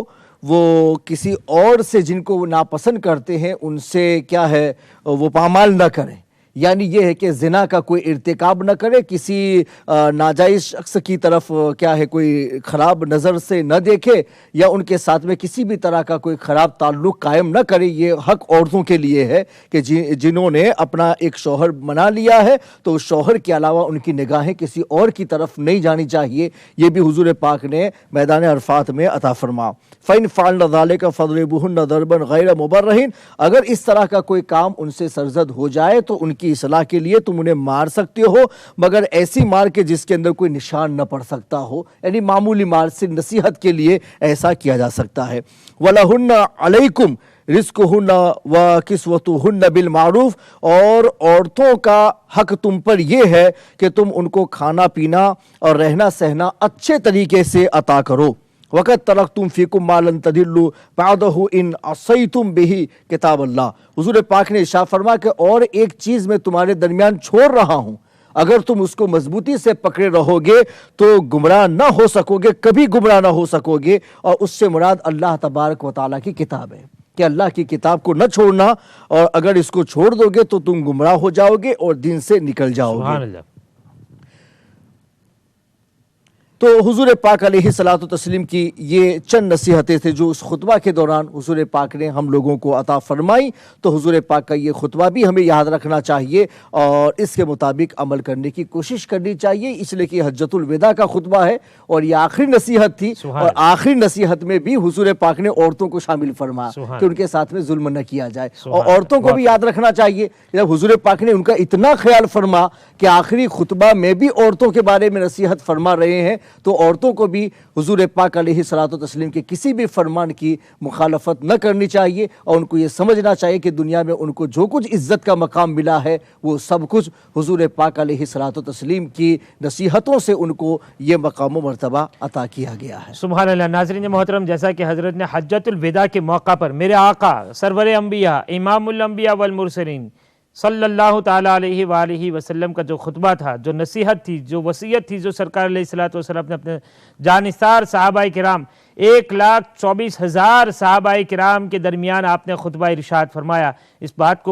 وہ کسی اور سے جن کو وہ ناپسند کرتے ہیں ان سے کیا ہے وہ پامال نہ کریں، یعنی یہ ہے کہ زنا کا کوئی ارتکاب نہ کرے, کسی ناجائز شخص کی طرف کیا ہے کوئی خراب نظر سے نہ دیکھے, یا ان کے ساتھ میں کسی بھی طرح کا کوئی خراب تعلق قائم نہ کرے. یہ حق عورتوں کے لیے ہے کہ جنہوں نے اپنا ایک شوہر بنا لیا ہے تو اس شوہر کے علاوہ ان کی نگاہیں کسی اور کی طرف نہیں جانی چاہیے. یہ بھی حضور پاک نے میدان عرفات میں عطا فرما. فَإِنْ فَعَلْنَ ذَلِكَ فَاضْرِبُوهُنَّ ضَرْبًا غَيْرَ مُبَرِّحٍ, اگر اس طرح کا کوئی کام ان سے سرزد ہو جائے تو ان کی اصلاح کے لیے تم انہیں مار سکتے ہو, مگر ایسی مار کے جس کے اندر کوئی نشان نہ پڑ سکتا ہو, یعنی معمولی مار سے نصیحت کے لیے ایسا کیا جا سکتا ہے. وَلَهُنَّ عَلَيْكُمْ رِزْقُهُنَّ وَكِسْوَتُهُنَّ بِالْمَعْرُوفِ, اور عورتوں کا حق تم پر یہ ہے کہ تم ان کو کھانا پینا اور رہنا سہنا اچھے طریقے سے عطا کرو. وَقَدْ تَرَكْتُمْ فِيكُمْ مَا لَن تَضِلُّوا بَعْدَهُ إِنْ عَصَيْتُمْ بِهِ کتاب اللہ. حضور پاک نے ارشاد فرمایا کہ اور ایک چیز میں تمہارے درمیان چھوڑ رہا ہوں, اگر تم اس کو مضبوطی سے پکڑے رہو گے تو گمراہ نہ ہو سکو گے, کبھی گمراہ نہ ہو سکو گے. اور اس سے مراد اللہ تبارک و تعالیٰ کی کتاب ہے کہ اللہ کی کتاب کو نہ چھوڑنا, اور اگر اس کو چھوڑ دو گے تو تم گمراہ ہو جاؤ گے اور دین سے نکل جاؤ گے. سبحان اللہ. تو حضور پاک علیہ الصلوۃ والتسلیم کی یہ چند نصیحتیں تھے جو اس خطبہ کے دوران حضور پاک نے ہم لوگوں کو عطا فرمائی. تو حضور پاک کا یہ خطبہ بھی ہمیں یاد رکھنا چاہیے اور اس کے مطابق عمل کرنے کی کوشش کرنی چاہیے, اس لیے کہ حجۃ الوداع کا خطبہ ہے اور یہ آخری نصیحت تھی. اور آخری نصیحت میں بھی حضور پاک نے عورتوں کو شامل فرمایا کہ ان کے ساتھ میں ظلم نہ کیا جائے, اور عورتوں کو بھی یاد رکھنا چاہیے جب حضور پاک نے ان کا اتنا خیال فرما کہ آخری خطبہ میں بھی عورتوں کے بارے میں نصیحت فرما رہے ہیں, تو عورتوں کو بھی حضور پاک علیہ الصلوۃ والتسلیم کے کسی بھی فرمان کی مخالفت نہ کرنی چاہیے, اور ان کو یہ سمجھنا چاہیے کہ دنیا میں ان کو جو کچھ عزت کا مقام ملا ہے وہ سب کچھ حضور پاک علیہ الصلوۃ والتسلیم کی نصیحتوں سے ان کو یہ مقام و مرتبہ عطا کیا گیا ہے. سبحان اللہ. ناظرین محترم, جیسا کہ حضرت نے حجۃ الوداع کے موقع پر میرے آقا سرور انبیاء امام الانبیاء والمرسلین صلی اللہ تعالیٰ علیہ وآلہ وسلم کا جو خطبہ تھا, جو نصیحت تھی, جو وصیت تھی, جو سرکار علیہ الصلوۃ والسلام نے اپنے جانثار صحابہ کرام 1,24,000 صحابہ کرام کے درمیان آپ نے خطبہ ارشاد فرمایا. اس بات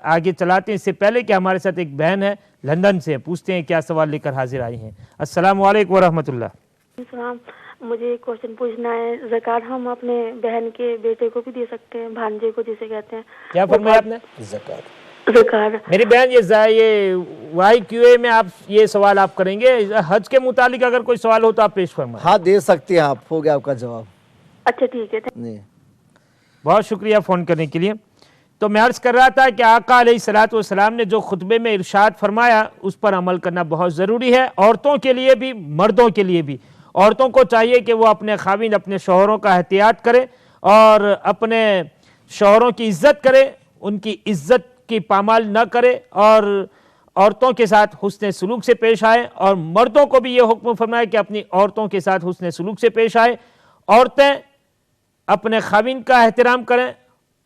آگے چلاتے ہیں. اس سے پہلے کہ ہمارے ساتھ ایک بہن ہے لندن سے, پوچھتے ہیں کیا سوال لے کر حاضر آئی ہیں. السلام علیکم ورحمۃ اللہ. السلام. مجھے ایک کوشچن پوچھنا ہے. زکوٰۃ ہم اپنے بہن کے بیٹے کو بھی دے سکتے ہیں, بھانجے کو جسے کہتے ہیں؟ کیا فرمایا آپ نے؟ زکوٰۃ. میری بہن یہ وائی کیو اے میں آپ یہ سوال آپ کریں گے, حج کے متعلق اگر کوئی سوال ہو تو آپ پیش فرمائیں. ہاں دے سکتے ہیں آپ, ہو گیا آپ کا جواب. اچھا ٹھیک ہے. بہت شکریہ فون کرنے کے لیے. تو میں عرض کر رہا تھا کہ آقا علیہ الصلوۃ والسلام نے جو خطبے میں ارشاد فرمایا اس پر عمل کرنا بہت ضروری ہے, عورتوں کے لیے بھی مردوں کے لیے بھی. عورتوں کو چاہیے کہ وہ اپنے خاوند اپنے شوہروں کا احتیاط کرے اور اپنے شوہروں کی عزت کرے, ان کی عزت کی پامال نہ کرے اور عورتوں کے ساتھ حسن سلوک سے پیش آئے. اور مردوں کو بھی یہ حکم فرمایا کہ اپنی عورتوں کے ساتھ حسن سلوک سے پیش آئے. عورتیں اپنے خاوند کا احترام کریں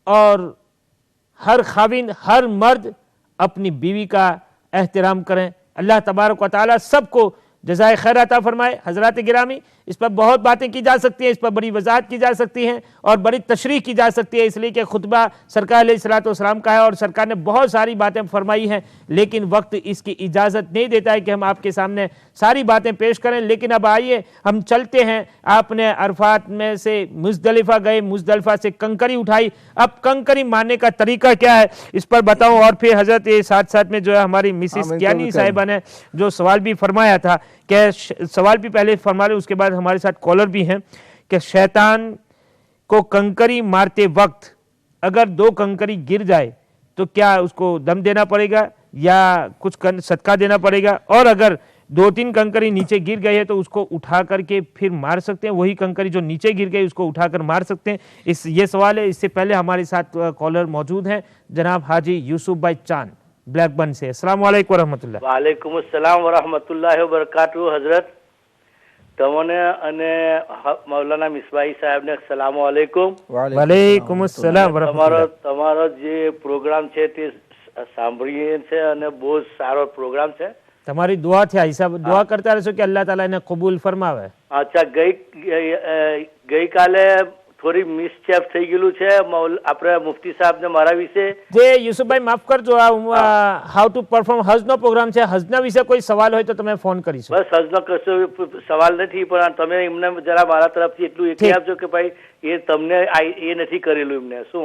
اور ہر خاوند ہر مرد اپنی بیوی کا احترام کریں. اللہ تبارک و تعالیٰ سب کو جزائے خیر عطا فرمائے. حضرات گرامی, اس پر بہت باتیں کی جا سکتی ہیں, اس پر بڑی وضاحت کی جا سکتی ہیں اور بڑی تشریح کی جا سکتی ہے, اس لیے کہ خطبہ سرکار علیہ الصلوۃ والسلام کا ہے اور سرکار نے بہت ساری باتیں فرمائی ہیں, لیکن وقت اس کی اجازت نہیں دیتا ہے کہ ہم آپ کے سامنے ساری باتیں پیش کریں. لیکن اب آئیے ہم چلتے ہیں. آپ نے عرفات میں سے مزدلفہ گئے, مزدلفہ سے کنکری اٹھائی, اب کنکری مارنے کا طریقہ کیا ہے اس پر بتاؤں. اور پھر حضرت ساتھ میں جو ہے ہماری مسز کیانی صاحبہ نے جو سوال بھی فرمایا تھا, کہ سوال بھی پہلے فرما لیں, اس کے بعد ہمارے ساتھ کالر بھی ہیں, کہ شیطان کو کنکری مارتے وقت اگر 2 کنکری گر جائے تو کیا اس کو دم دینا پڑے گا یا کچھ صدقہ دینا پڑے گا, اور اگر 2-3 کنکری نیچے گر گئی ہے تو اس کو اٹھا کر کے پھر مار سکتے ہیں, وہی کنکری جو نیچے گر گئی اس کو اٹھا کر مار سکتے ہیں؟ یہ سوال ہے. اس سے پہلے ہمارے ساتھ کالر موجود ہیں جناب حاجی یوسف بھائی چاند بلیک بن سے. السلام علیکم ورحمۃ اللہ. وعلیکم السلام ورحمۃ اللہ وبرکاتہ. حضرت تمنے અને મૌલાના મિસબાઈ સાહેબને અસલામ વાલેકુમ. વાલેકુમ અસલામ વરહમતુલ્લાહ. તમારો જે પ્રોગ્રામ છે તે સાંભળીએ છે અને બહુ સારો પ્રોગ્રામ છે. તમારી દુઆ થી આઈ સાહેબ દુઆ કરતા રહેશો કે અલ્લાહ તાલા એને કબૂલ ફરમાવે. અચ્છા, ગઈકાલે થોડી મિસચેપ થઈ ગયેલું છે આપણે મુફ્તી સાહેબને મારા વિશે. જે યુસુફભાઈ માફ કરજો, હાઉ ટુ પરફોર્મ હજનો પ્રોગ્રામ છે, હજના વિશે કોઈ સવાલ હોય તો તમે ફોન કરીશું. બસ હજનો કશો સવાલ નથી, પણ તમે એમને જરા મારા તરફથી એટલું એ આપજો કે ભાઈ એ તમને એ નથી કરેલું એમને શું.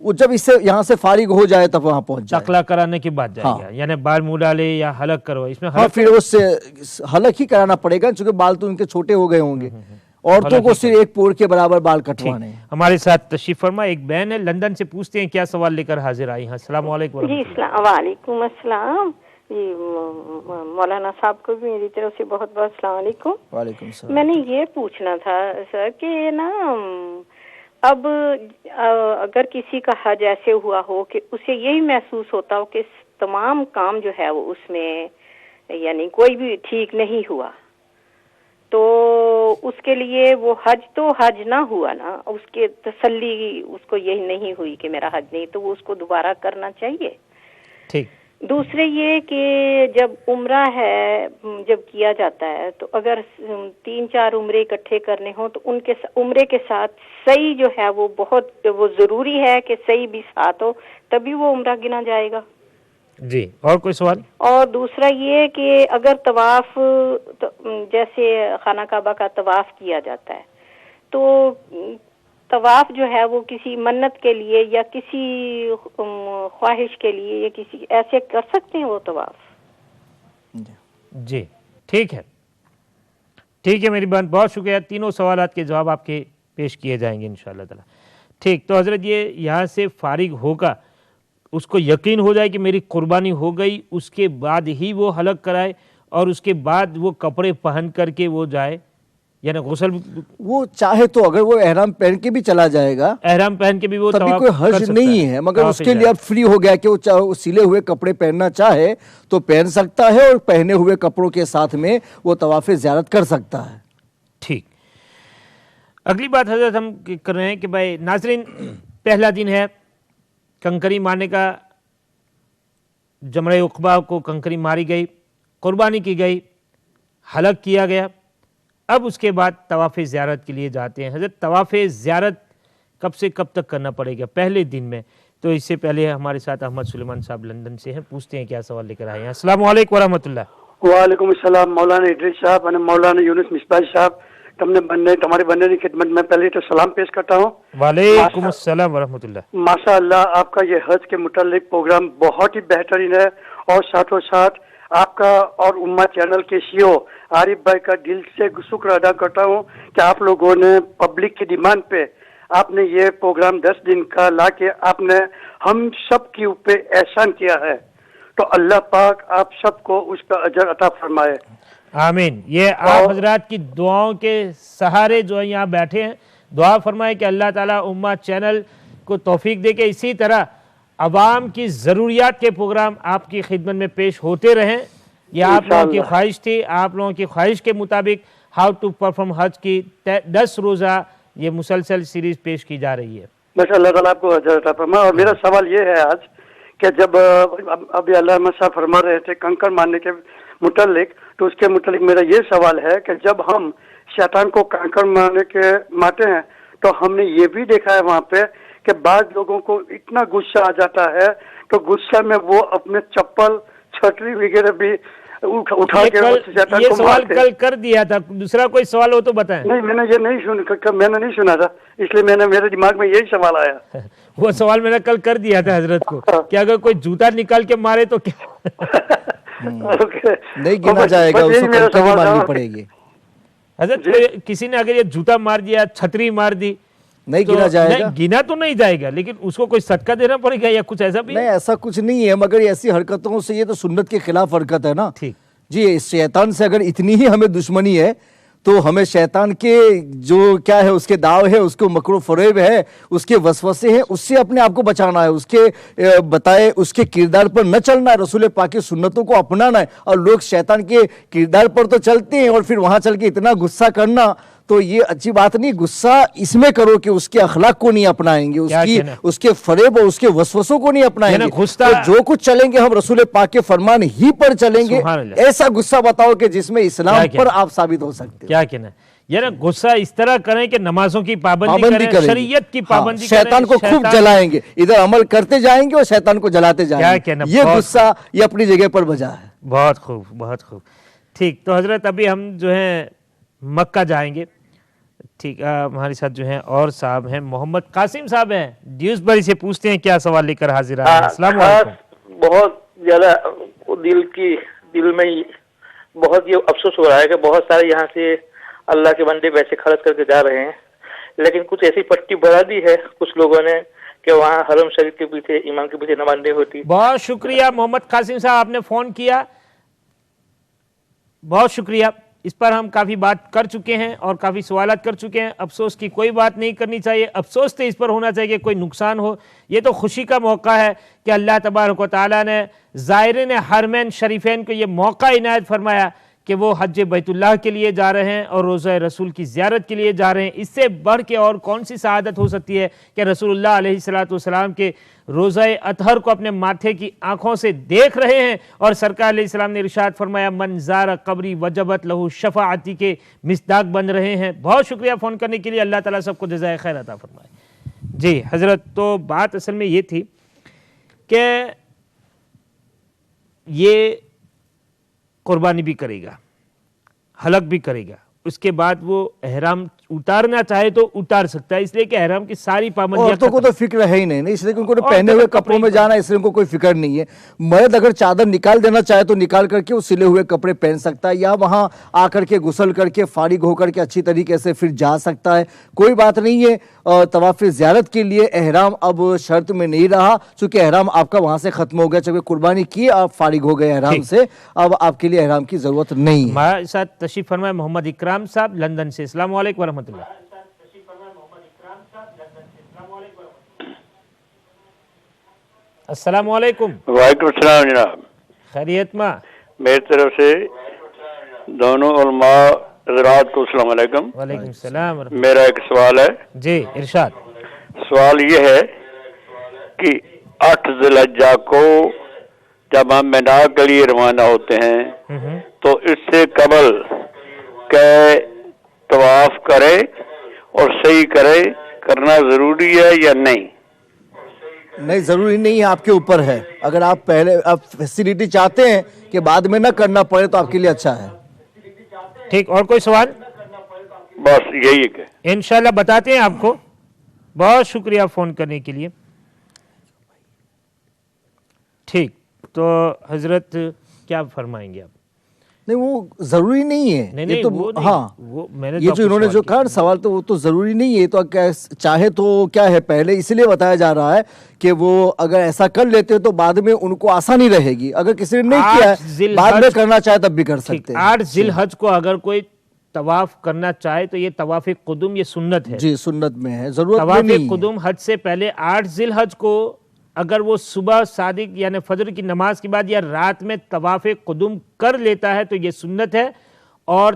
وہ جب اس سے یہاں سے فارغ ہو جائے تب وہاں پہنچ جائے. تقلا کرانے کے بعد جائے گا, یعنی بال منہ ڈالے یا حلق کرو, اس میں ہاں پھر اس سے حلق ہی کرانا پڑے گا چونکہ بال تو ان کے چھوٹے ہو گئے ہوں گے. عورتوں کو صرف ایک پور کے برابر بال کٹوانے ہیں. ہمارے ساتھ تشریف فرما ایک بہن ہے لندن سے, پوچھتے ہیں کیا سوال لے کر حاضر آئی ہیں. السلام علیکم. جی وعلیکم السلام. جی مولانا صاحب کو بھی میری طرف سے بہت بہت السلام علیکم. وعلیکم السلام. میں نے یہ پوچھنا تھا سر کہ نا اب اگر کسی کا حج ایسے ہوا ہو کہ اسے یہی محسوس ہوتا ہو کہ تمام کام جو ہے وہ اس میں یعنی کوئی بھی ٹھیک نہیں ہوا, تو اس کے لیے وہ حج تو حج نہ ہوا نا, اس کے تسلی اس کو یہی نہیں ہوئی کہ میرا حج نہیں, تو وہ اس کو دوبارہ کرنا چاہیے. ٹھیک. دوسرے یہ کہ جب عمرہ ہے جب کیا جاتا ہے تو اگر 3-4 عمرے اکٹھے کرنے ہوں تو ان کے عمرے کے ساتھ صحیح جو ہے وہ بہت وہ ضروری ہے کہ صحیح بھی ساتھ ہو تبھی وہ عمرہ گنا جائے گا. جی اور کوئی سوال؟ اور دوسرا یہ کہ اگر طواف جیسے خانہ کعبہ کا طواف کیا جاتا ہے تو طواف جو ہے وہ کسی منت کے لیے یا کسی خواہش کے لیے یا کسی ایسے کر سکتے ہیں وہ طواف؟ جی ٹھیک ہے, ٹھیک ہے میری بہن, بہت شکریہ. تینوں سوالات کے جواب آپ کے پیش کیے جائیں گے انشاءاللہ تعالی. ٹھیک, تو حضرت یہ یہاں سے فارغ ہوگا, اس کو یقین ہو جائے کہ میری قربانی ہو گئی, اس کے بعد ہی وہ حلق کرائے اور اس کے بعد وہ کپڑے پہن کر کے وہ جائے, یعنی غسل وہ چاہے تو اگر وہ احرام پہن کے بھی چلا جائے گا, احرام پہن کے بھی وہ تبھی کوئی حرج نہیں ہے, مگر اس کے لیے اب فری ہو گیا کہ وہ سلے ہوئے کپڑے پہننا چاہے تو پہن سکتا ہے اور پہنے ہوئے کپڑوں کے ساتھ میں وہ طواف زیارت کر سکتا ہے. ٹھیک. اگلی بات حضرت ہم کر رہے ہیں کہ بھائی ناظرین, پہلا دن ہے کنکری مارنے کا, جمرہ عقبہ کو کنکری ماری گئی, قربانی کی گئی, حلق کیا گیا, اب اس کے بعد طواف زیارت کے لیے جاتے ہیں. حضرت طواف زیارت کب سے کب تک کرنا پڑے گا؟ پہلے دن میں. تو اس سے پہلے ہمارے ساتھ احمد سلیمان صاحب لندن سے ہیں, پوچھتے ہیں کیا سوال لے کر آئے ہیں. السلام علیکم ورحمۃ اللہ. وعلیکم السلام. مولانا ادریس صاحب اور مولانا یونس مصباح صاحب, تمہارے بننے کی خدمت میں پہلے تو سلام پیش کرتا ہوں. وعلیکم السلام ورحمۃ اللہ. ماشاء اللہ آپ کا یہ حج کے متعلق پروگرام بہت ہی بہترین ہے, اور ساتھوں ساتھ آپ کا اور امہ چینل کے CEO عارف بھائی کا دل سے شکر ادا کرتا ہوں کہ آپ لوگوں نے پبلک کی ڈیمانڈ پہ آپ نے یہ پروگرام 10 دن کا لا کے آپ نے ہم سب کے اوپر احسان کیا ہے, تو اللہ پاک آپ سب کو اس کا اجر عطا فرمائے. آمین. یہ آپ حضرات کی دعاؤں کے سہارے جو یہاں بیٹھے ہیں, دعا فرمائے کہ اللہ تعالیٰ امہ چینل کو توفیق دے کہ اسی طرح عوام کی ضروریات کے پروگرام آپ کی خدمت میں پیش ہوتے رہیں. یہ آپ لوگوں کی خواہش تھی, آپ لوگوں کی خواہش کے مطابق ہاؤ ٹو پرفارم حج کی 10 روزہ یہ مسلسل سیریز پیش کی جا رہی ہے. بس اللہ تعالیٰ آپ کو اجر عطا فرمائے. اور میرا سوال یہ ہے آج کہ جب ابھی علامہ صاحب فرما رہے تھے کنکر مارنے کے متعلق, تو اس کے متعلق میرا یہ سوال ہے کہ جب ہم شیطان کو کنکر مارتے ہیں تو ہم نے یہ بھی دیکھا ہے وہاں پہ کہ بعض لوگوں کو اتنا غصہ آ جاتا ہے تو غصہ میں وہ اپنے چپل چھتری وغیرہ بھی اٹھا کے یہ سوال کل کر دیا تھا. دوسرا کوئی سوال ہو تو بتائیں. نہیں, میں نے یہ نہیں سنا تھا, اس لیے میرے دماغ میں یہی سوال آیا. وہ سوال میں نے کل کر دیا تھا حضرت کو کہ اگر کوئی جوتا نکال کے مارے تو کیا نہیں گنا جائے گا, اس کو کنکری مارنی پڑے گی. حضرت کسی نے اگر یہ جوتا مار دیا, چھتری مار دی, نہیں گنا جائے گا. گنا تو نہیں جائے گا, لیکن اس کو کوئی صدقہ دینا پڑے گا یا کچھ ایسا بھی؟ نہیں, ایسا کچھ نہیں ہے, مگر ایسی حرکتوں سے یہ تو سنت کے خلاف حرکت ہے نا. ٹھیک جی, اس شیطان سے اگر اتنی ہی ہمیں دشمنی ہے تو ہمیں شیطان کے جو کیا ہے اس کے داو ہے, اس کو مکر و فریب ہے, اس کے وسوسے ہیں, اس سے اپنے آپ کو بچانا ہے, اس کے بتائے اس کے کردار پر نہ چلنا ہے, رسول پاک کی سنتوں کو اپنانا ہے. اور لوگ شیطان کے کردار پر تو چلتے ہیں اور پھر وہاں چل کے اتنا غصہ کرنا, تو یہ اچھی بات نہیں. غصہ اس میں کرو کہ اس کے اخلاق کو نہیں اپنائیں گے, اس کے فریب اور اس کے وسوسوں کو نہیں اپنائیں گے. تو جو کچھ چلیں گے ہم رسول پاک کے فرمان ہی پر چلیں گے. ایسا غصہ بتاؤ کہ جس میں اسلام پر آپ ثابت ہو سکتے. کیا کہنا ہے یعنی غصہ اس طرح کریں کہ نمازوں کی پابندی کریں, شریعت کی پابندی کریں, شیطان کو خوب جلائیں گے, ادھر عمل کرتے جائیں گے اور شیطان کو جلاتے جائیں گے. یہ غصہ یہ اپنی جگہ پر بجا ہے. بہت خوب, بہت خوب. ٹھیک, تو حضرت ابھی ہم جو ہیں مکہ جائیں گے, ٹھیک، ہمارے ساتھ جو ہیں اور صاحب ہیں، محمد قاسم صاحب ہیں ڈیوزبری سے، پوچھتے ہیں کیا سوال لے کر حاضر ہیں؟ السلام علیکم۔ بہت زیادہ دل میں بہت یہ افسوس ہو رہا ہے کہ بہت سارے یہاں سے اللہ کے بندے پیسے خرچ کر کے جا رہے ہیں، لیکن کچھ ایسی پٹی بڑھا دی ہے کچھ لوگوں نے کہ وہاں حرم شریف کے پیچھے امام کے پیچھے نماز نہیں ہوتی۔ بہت شکریہ محمد قاسم صاحب، آپ نے فون کیا، بہت شکریہ۔ اس پر ہم کافی بات کر چکے ہیں اور کافی سوالات کر چکے ہیں۔ افسوس کی کوئی بات نہیں کرنی چاہیے، افسوس تو اس پر ہونا چاہیے کہ کوئی نقصان ہو۔ یہ تو خوشی کا موقع ہے کہ اللہ تبارک و تعالیٰ نے زائرین حرمین شریفین کو یہ موقع عنایت فرمایا کہ وہ حج بیت اللہ کے لیے جا رہے ہیں اور روضہ رسول کی زیارت کے لیے جا رہے ہیں۔ اس سے بڑھ کے اور کون سی سعادت ہو سکتی ہے کہ رسول اللہ علیہ السلام کے روزہ اطہر کو اپنے ماتھے کی آنکھوں سے دیکھ رہے ہیں، اور سرکار علیہ السلام نے ارشاد فرمایا من زار قبری وجبت لہو شفاعتی کے مصداق بن رہے ہیں۔ بہت شکریہ فون کرنے کے لیے، اللہ تعالیٰ سب کو جزائے خیر عطا فرمائے۔ جی حضرت، تو بات اصل میں یہ تھی کہ یہ قربانی بھی کرے گا، حلق بھی کرے گا، اس کے بعد وہ احرام اتارنا چاہے تو اتار سکتا ہے، اس لیے کہ احرام کی ساری پابندیاں عورتوں کو تو فکر ہے ہی نہیں، اس لیے کہ ان کو پہنے ہوئے کپڑوں میں جانا، اس لیے ان کو کوئی فکر نہیں ہے۔ مرد اگر چادر نکال دینا چاہے تو نکال کر کے وہ سلے ہوئے کپڑے پہن سکتا ہے، یا وہاں آ کر کے غسل کر کے فارغ ہو کر کے اچھی طریقے سے پھر جا سکتا ہے، کوئی بات نہیں ہے۔ طواف زیارت کے لیے احرام اب شرط میں نہیں رہا، چونکہ احرام آپ کا وہاں سے ختم ہو گیا، چونکہ قربانی کی آپ فارغ ہو گئے احرام سے، اب آپ کے لیے احرام کی ضرورت نہیں ہے۔ ہمارے ساتھ تشریف فرمائے محمد اکرام صاحب لندن سے۔ السلام علیکم ورحمۃ اللہ۔ السلام علیکم۔ وعلیکم السلام جناب، خیریت ماں؟ میری طرف سے دونوں علماء حضرات کو السلام علیکم۔ وعلیکم السلام۔ میرا ایک سوال ہے۔ جی ارشاد۔ سوال یہ ہے کہ 8 ذی الحجہ کو جب ہم مینا کے لیے روانہ ہوتے ہیں تو اس سے قبل کہ طواف کرے اور صحیح کرنا ضروری ہے یا نہیں؟ نہیں، ضروری نہیں ہے، آپ کے اوپر ہے۔ اگر آپ پہلے فیسیلیٹی چاہتے ہیں کہ بعد میں نہ کرنا پڑے تو آپ کے لیے اچھا ہے۔ ٹھیک، اور کوئی سوال؟ بس یہی ہے کہ انشاءاللہ بتاتے ہیں آپ کو۔ بہت شکریہ فون کرنے کے لیے۔ ٹھیک، تو حضرت کیا فرمائیں گے آپ؟ نہیں، وہ ضروری نہیں ہے، یہ تو ہاں یہ جو انہوں نے جو کہا سوال تو وہ تو ضروری نہیں ہے، تو چاہے تو کیا ہے، پہلے اس لیے بتایا جا رہا ہے کہ وہ اگر ایسا کر لیتے تو بعد میں ان کو آسانی رہے گی، اگر کسی نے نہیں کیا ہے بعد میں کرنا چاہے تب بھی کر سکتے ہیں۔ 8 ذی الحج کو اگر کوئی طواف کرنا چاہے تو یہ طواف قدوم، یہ سنت ہے۔ جی سنت میں ہے، ضرورت طواف نہیں ہے۔ قدوم حج سے پہلے 8 ذی الحج کو اگر وہ صبح صادق یعنی فجر کی نماز کے بعد یا رات میں طواف قدوم کر لیتا ہے تو یہ سنت ہے، اور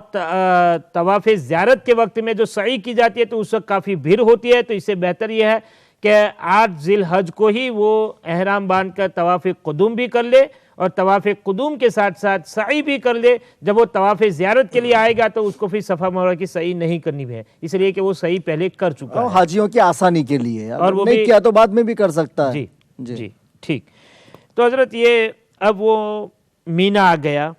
طواف زیارت کے وقت میں جو سعی کی جاتی ہے تو اس وقت کافی بھیڑ ہوتی ہے، تو اس سے بہتر یہ ہے کہ 8 ذی الحج کو ہی وہ احرام باندھ کر طواف قدوم بھی کر لے اور طواف قدوم کے ساتھ ساتھ سعی بھی کر لے۔ جب وہ طواف زیارت کے لیے آئے گا تو اس کو پھر صفا مروہ کی سعی نہیں کرنی ہے، اس لیے کہ وہ سعی پہلے کر چکا ہے، حاجیوں کی آسانی کے لیے، اور وہ نہیں کیا تو بعد میں بھی کر سکتا ہے۔ جی ٹھیک، تو حضرت یہ اب وہ مینا آ گیا،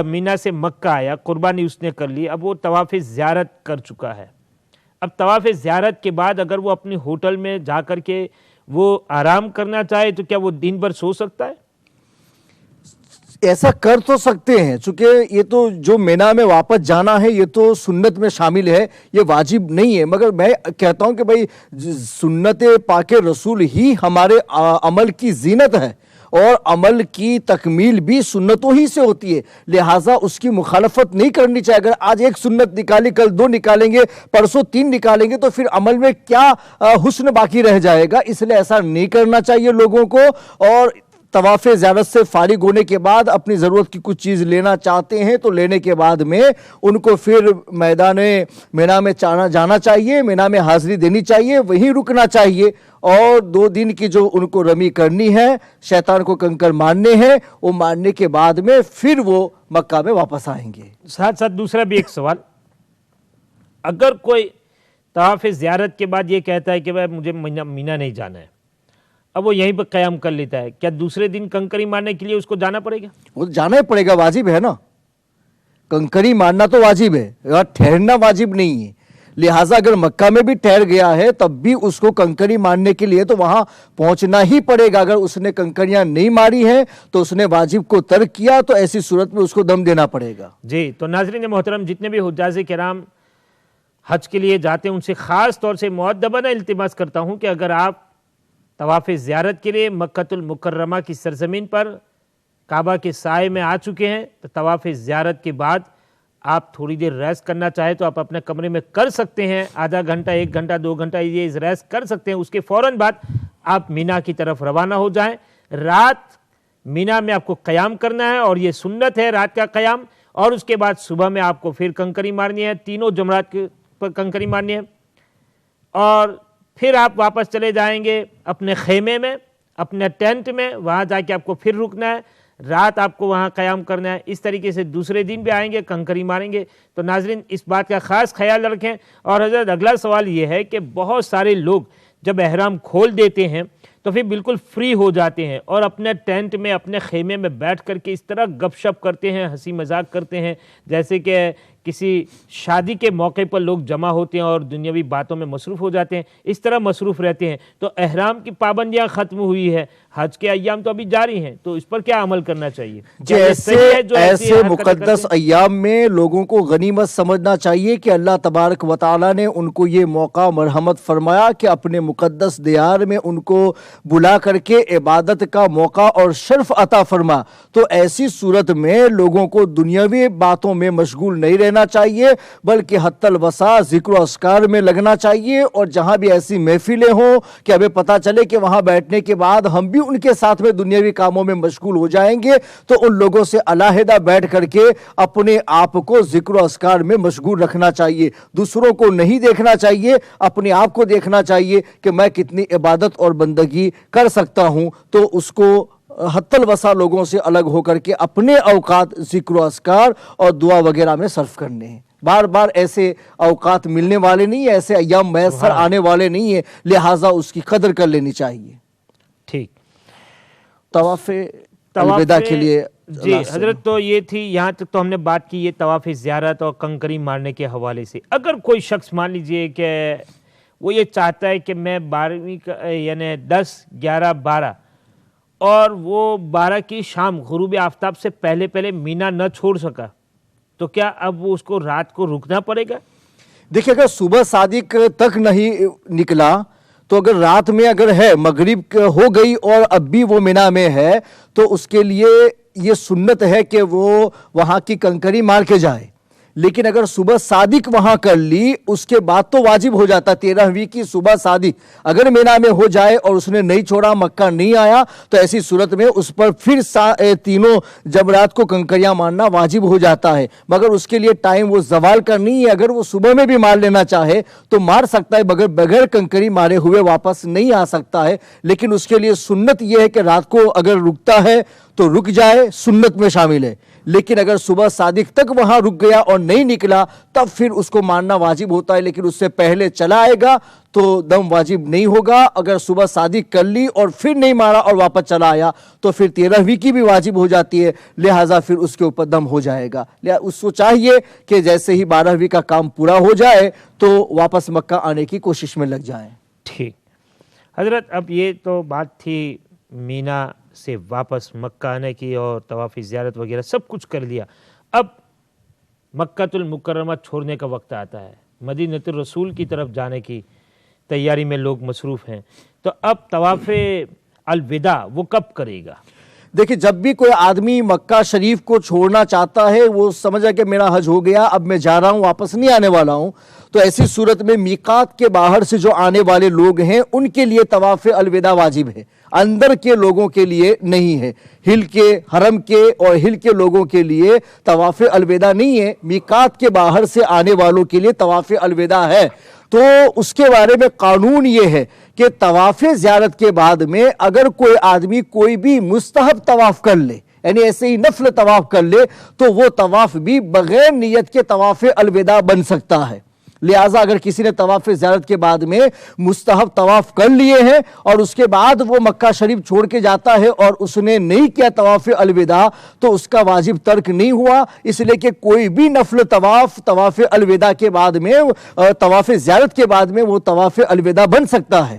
مینا سے مکہ آیا، قربانی اس نے کر لی، اب وہ طواف زیارت کر چکا ہے۔ اب طواف زیارت کے بعد اگر وہ اپنی ہوٹل میں جا کر کے وہ آرام کرنا چاہے تو کیا وہ دن بھر سو سکتا ہے؟ ایسا کر تو سکتے ہیں، چونکہ یہ تو جو مینا میں واپس جانا ہے یہ تو سنت میں شامل ہے، یہ واجب نہیں ہے، مگر میں کہتا ہوں کہ بھئی سنت پاک رسول ہی ہمارے عمل کی زینت ہے، اور عمل کی تکمیل بھی سنتوں ہی سے ہوتی ہے، لہٰذا اس کی مخالفت نہیں کرنی چاہیے۔ اگر آج ایک سنت نکالی، کل 2 نکالیں گے، پرسوں 3 نکالیں گے تو پھر عمل میں کیا حسن باقی رہ جائے گا، اس لیے ایسا نہیں کرنا چاہیے لوگوں کو۔ اور طواف زیارت سے فارغ ہونے کے بعد اپنی ضرورت کی کچھ چیز لینا چاہتے ہیں تو لینے کے بعد میں ان کو پھر میدان مینا میں جانا چاہیے، مینا میں حاضری دینی چاہیے، وہیں رکنا چاہیے، اور 2 دن کی جو ان کو رمی کرنی ہے، شیطان کو کنکر مارنے ہیں، وہ مارنے کے بعد میں پھر وہ مکہ میں واپس آئیں گے۔ ساتھ ساتھ دوسرا بھی ایک سوال، اگر کوئی طواف زیارت کے بعد یہ کہتا ہے کہ بھائی مجھے مینا نہیں جانا ہے، اب وہ یہیں پہ قیام کر لیتا ہے، کیا دوسرے دن کنکری مارنے کے لیے اس کو جانا پڑے گا؟ وہ جانا ہی پڑے گا، واجب ہے نا، کنکری مارنا تو واجب ہے، ٹھہرنا واجب نہیں ہے، لہٰذا اگر مکہ میں بھی ٹھہر گیا ہے تب بھی اس کو کنکری مارنے کے لیے تو وہاں پہنچنا ہی پڑے گا. اگر اس نے کنکریاں نہیں ماری ہیں تو اس نے واجب کو ترک کیا, تو ایسی صورت میں اس کو دم دینا پڑے گا. جی تو ناظرین محترم, جتنے بھی حجاج کرام حج کے لیے جاتے ہیں ان سے خاص طور سے مؤدبانہ التماس کرتا ہوں کہ اگر آپ طواف زیارت کے لیے مکۃ المکرمہ کی سرزمین پر کعبہ کے سائے میں آ چکے ہیں تو طواف زیارت کے بعد آپ تھوڑی دیر ریسٹ کرنا چاہے تو آپ اپنے کمرے میں کر سکتے ہیں. آدھا گھنٹہ, 1 گھنٹہ, 2 گھنٹہ یہ ریسٹ کر سکتے ہیں. اس کے فوراً بعد آپ مینا کی طرف روانہ ہو جائیں. رات مینا میں آپ کو قیام کرنا ہے اور یہ سنت ہے رات کا قیام, اور اس کے بعد صبح میں آپ کو پھر کنکری مارنی ہے, تینوں جمرات پر کنکری مارنی ہے, اور پھر آپ واپس چلے جائیں گے اپنے خیمے میں, اپنے ٹینٹ میں. وہاں جا کے آپ کو پھر رکنا ہے, رات آپ کو وہاں قیام کرنا ہے. اس طریقے سے دوسرے دن بھی آئیں گے, کنکری ماریں گے. تو ناظرین اس بات کا خاص خیال رکھیں. اور حضرت اگلا سوال یہ ہے کہ بہت سارے لوگ جب احرام کھول دیتے ہیں تو پھر بالکل فری ہو جاتے ہیں اور اپنے ٹینٹ میں, اپنے خیمے میں بیٹھ کر کے اس طرح گپ شپ کرتے ہیں, ہنسی مذاق کرتے ہیں جیسے کہ کسی شادی کے موقع پر لوگ جمع ہوتے ہیں اور دنیاوی باتوں میں مصروف ہو جاتے ہیں. اس طرح مصروف رہتے ہیں. تو احرام کی پابندیاں ختم ہوئی ہے, حج کے ایام تو ابھی جاری ہیں, تو اس پر کیا عمل کرنا چاہیے؟ ایسے مقدس ایام میں لوگوں کو غنیمت سمجھنا چاہیے کہ اللہ تبارک و تعالیٰ نے ان کو یہ موقع مرحمت فرمایا کہ اپنے مقدس دیار میں ان کو بلا کر کے عبادت کا موقع اور شرف عطا فرما. تو ایسی صورت میں لوگوں کو دنیاوی باتوں میں مشغول نہیں رہنا چاہیے, بلکہ حتی الوسع ذکر و اذکار میں لگنا چاہیے. اور جہاں بھی ایسی محفلیں ہوں کہ ہمیں پتہ چلے کہ وہاں بیٹھنے کے بعد ہم بھی ان کے ساتھ میں دنیاوی کاموں میں مشغول ہو جائیں گے, تو ان لوگوں سے علیحدہ بیٹھ کر کے اپنے آپ کو ذکر و اذکار میں مشغول رکھنا چاہیے. دوسروں کو نہیں دیکھنا چاہیے, اپنے آپ کو دیکھنا چاہیے کہ میں کتنی عبادت اور بندگی کر سکتا ہوں. تو اس کو حتی الوسع لوگوں سے الگ ہو کر کے اپنے اوقات ذکر و اذکار اور دعا وغیرہ میں صرف کرنے ہیں. بار بار ایسے اوقات ملنے والے نہیں ہیں, ایسے ایام میسر آنے والے نہیں ہیں, لہٰذا اس کی قدر کر لینی چاہیے. ٹھیک. طواف الوداع کے لیے جی حضرت, تو یہ تھی, یہاں تک تو ہم نے بات کی یہ طواف زیارت اور کنکری مارنے کے حوالے سے. اگر کوئی شخص مان لیجئے کہ وہ یہ چاہتا ہے کہ میں 12ویں یعنی 10, 11, 12 اور وہ 12 کی شام غروب آفتاب سے پہلے مینا نہ چھوڑ سکا, تو کیا اب وہ اس کو رات کو رکنا پڑے گا؟ دیکھیں اگر صبح صادق تک نہیں نکلا تو اگر رات میں اگر ہے, مغرب ہو گئی اور اب بھی وہ مینا میں ہے, تو اس کے لیے یہ سنت ہے کہ وہ وہاں کی کنکری مار کے جائے. لیکن اگر صبح صادق وہاں کر لی اس کے بعد تو واجب ہو جاتا. 13ویں کی صبح صادق اگر مینا میں ہو جائے اور اس نے نہیں چھوڑا, مکہ نہیں آیا, تو ایسی صورت میں اس پر پھر تینوں جمرات کو کنکریاں مارنا واجب ہو جاتا ہے. مگر اس کے لیے ٹائم وہ زوال کا نہیں ہے. اگر وہ صبح میں بھی مار لینا چاہے تو مار سکتا ہے, مگر بغیر کنکری مارے ہوئے واپس نہیں آ سکتا ہے. لیکن اس کے لیے سنت یہ ہے کہ رات کو اگر رکتا ہے تو رک جائے, سنت میں شامل ہے. لیکن اگر صبح صادق تک وہاں رک گیا اور نہیں نکلا تب پھر اس کو مارنا واجب ہوتا ہے. لیکن اس سے پہلے چلا آئے گا تو دم واجب نہیں ہوگا. اگر صبح صادق کر لی اور پھر نہیں مارا اور واپس چلا آیا تو پھر 13ویں کی بھی واجب ہو جاتی ہے, لہٰذا پھر اس کے اوپر دم ہو جائے گا. اس کو چاہیے کہ جیسے ہی 12ویں کا کام پورا ہو جائے تو واپس مکہ آنے کی کوشش میں لگ جائیں. ٹھیک حضرت, اب یہ تو بات تھی مینا سے واپس مکہ آنے کی اور طواف زیارت وغیرہ سب کچھ کر لیا. اب مکۃ المکرمہ چھوڑنے کا وقت آتا ہے, مدینہ الرسول کی طرف جانے کی تیاری میں لوگ مصروف ہیں. تو اب طواف الوداع وہ کب کرے گا؟ دیکھیں جب بھی کوئی آدمی مکہ شریف کو چھوڑنا چاہتا ہے, وہ سمجھا کہ میرا حج ہو گیا, اب میں جا رہا ہوں, واپس نہیں آنے والا ہوں, تو ایسی صورت میں میقات کے باہر سے جو آنے والے لوگ ہیں ان کے لیے طواف الوداع واجب ہے, اندر کے لوگوں کے لیے نہیں ہے. ہل کے, حرم کے اور ہل کے لوگوں کے لیے طواف الوداع نہیں ہے, میقات کے باہر سے آنے والوں کے لیے طواف الوداع ہے. تو اس کے بارے میں قانون یہ ہے کہ طواف زیارت کے بعد میں اگر کوئی آدمی کوئی بھی مستحب طواف کر لے, یعنی ایسے ہی نفل طواف کر لے, تو وہ طواف بھی بغیر نیت کے طواف الوداع بن سکتا ہے. لہٰذا اگر کسی نے طواف زیارت کے بعد میں مستحب طواف کر لیے ہیں اور اس کے بعد وہ مکہ شریف چھوڑ کے جاتا ہے اور اس نے نہیں کیا طواف الوداع تو اس کا واجب ترک نہیں ہوا، اس لیے کہ کوئی بھی نفل طواف الوداع کے بعد میں طواف زیارت کے بعد میں وہ طواف الوداع بن سکتا ہے،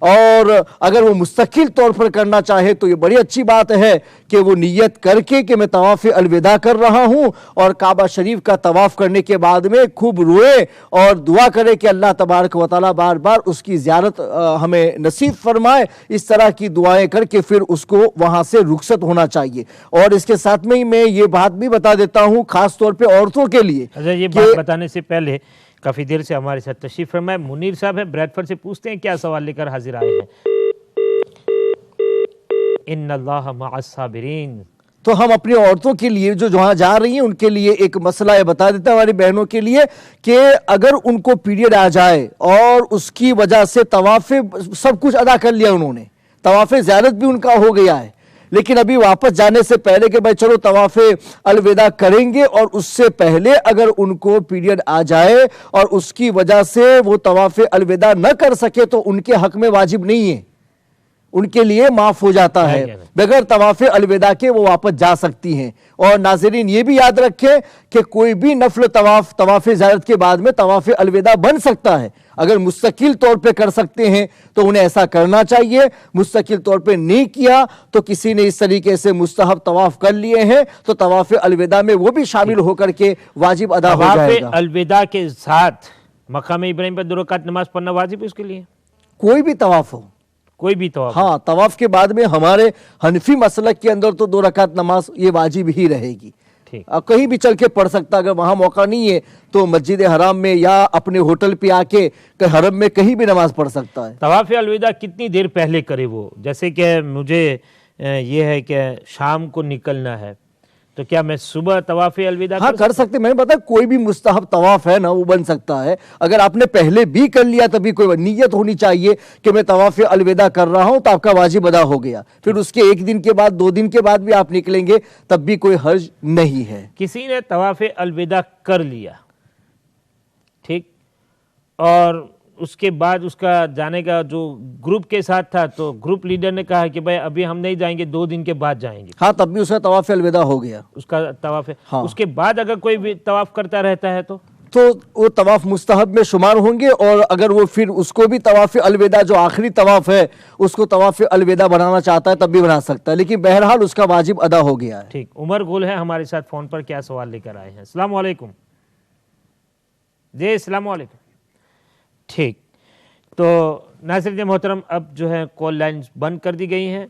اور اگر وہ مستقل طور پر کرنا چاہے تو یہ بڑی اچھی بات ہے کہ وہ نیت کر کے کہ میں طواف الوداع کر رہا ہوں اور کعبہ شریف کا طواف کرنے کے بعد میں خوب روئے اور دعا کرے کہ اللہ تبارک و تعالیٰ بار بار اس کی زیارت ہمیں نصیب فرمائے، اس طرح کی دعائیں کر کے پھر اس کو وہاں سے رخصت ہونا چاہیے۔ اور اس کے ساتھ میں میں یہ بات بھی بتا دیتا ہوں خاص طور پہ عورتوں کے لیے، یہ بات بتانے سے پہلے کافی دیر سے ہمارے ساتھ تشریف فرمائے منیر صاحب ہیں بریڈفورڈ سے، پوچھتے ہیں کیا سوال لے کر حاضر آئے ہیں۔ ان اللہ مع الصابرین، تو ہم اپنی عورتوں کے لیے جو جہاں جا رہی ہیں ان کے لیے ایک مسئلہ یہ بتا دیتا ہے ہماری بہنوں کے لیے کہ اگر ان کو پیریڈ آ جائے اور اس کی وجہ سے طواف سب کچھ ادا کر لیا، انہوں نے طواف زیارت بھی ان کا ہو گیا ہے، لیکن ابھی واپس جانے سے پہلے کہ بھائی چلو طواف الوداع کریں گے، اور اس سے پہلے اگر ان کو پیریڈ آ جائے اور اس کی وجہ سے وہ طواف الوداع نہ کر سکے تو ان کے حق میں واجب نہیں ہے، ان کے لیے معاف ہو جاتا ہے، بغیر طواف الوداع کے وہ واپس جا سکتی ہیں۔ اور ناظرین یہ بھی یاد رکھیں کہ کوئی بھی نفل طواف زیارت کے بعد میں طواف الوداع بن سکتا ہے، اگر مستقل طور پہ کر سکتے ہیں تو انہیں ایسا کرنا چاہیے، مستقل طور پہ نہیں کیا تو کسی نے اس طریقے سے مستحب طواف کر لیے ہیں تو طواف الوداع میں وہ بھی شامل ہو کر کے واجب ادا ہو جائے گا۔ طواف الوداع کے ساتھ مقام ابراہیم پر 2 رکعت نماز پڑھنا واجب ہے اس کے لیے؟ کوئی بھی طواف ہو، کوئی بھی طواف، ہاں طواف کے بعد میں ہمارے حنفی مسلک کے اندر تو 2 رکعت نماز یہ واجب ہی رہے گی، کہیں بھی چل کے پڑھ سکتا، اگر وہاں موقع نہیں ہے تو مسجد حرام میں یا اپنے ہوٹل پہ آ کے حرم میں کہیں بھی نماز پڑھ سکتا ہے۔ طواف الوداع کتنی دیر پہلے کرے وہ؟ جیسے کہ مجھے یہ ہے کہ شام کو نکلنا ہے تو کیا میں صبح طواف الوداع کر سکتے؟ میں نے بتایا کوئی بھی مستحب طواف ہے نا وہ بن سکتا ہے، اگر آپ نے پہلے بھی کر لیا تبھی کوئی نیت ہونی چاہیے کہ میں طواف الوداع کر رہا ہوں تو آپ کا واجب ادا ہو گیا، پھر اس کے 1 دن کے بعد 2 دن کے بعد بھی آپ نکلیں گے تب بھی کوئی حرج نہیں ہے۔ کسی نے طواف الوداع کر لیا ٹھیک، اور اس کے بعد اس کا جانے کا جو گروپ کے ساتھ تھا تو گروپ لیڈر نے کہا کہ بھائی ابھی ہم نہیں جائیں گے، 2 دن کے بعد جائیں گے، ہاں تب بھی اس کا طواف الوداع ہو گیا، اس کا طواف اس کے بعد اگر کوئی بھی طواف کرتا رہتا ہے تو وہ طواف مستحب میں شمار ہوں گے، اور اگر وہ پھر اس کو بھی طواف الوداع جو آخری طواف ہے اس کو طواف الوداع بنانا چاہتا ہے تب بھی بنا سکتا ہے، لیکن بہرحال اس کا واجب ادا ہو گیا ہے۔ ٹھیک، عمر گل ہے ہمارے ساتھ فون پر، کیا سوال لے کر آئے ہیں؟ السلام علیکم جی۔ السلام علیکم۔ ٹھیک، تو ناظرین محترم اب جو ہے کال لائنز بند کر دی گئی ہیں،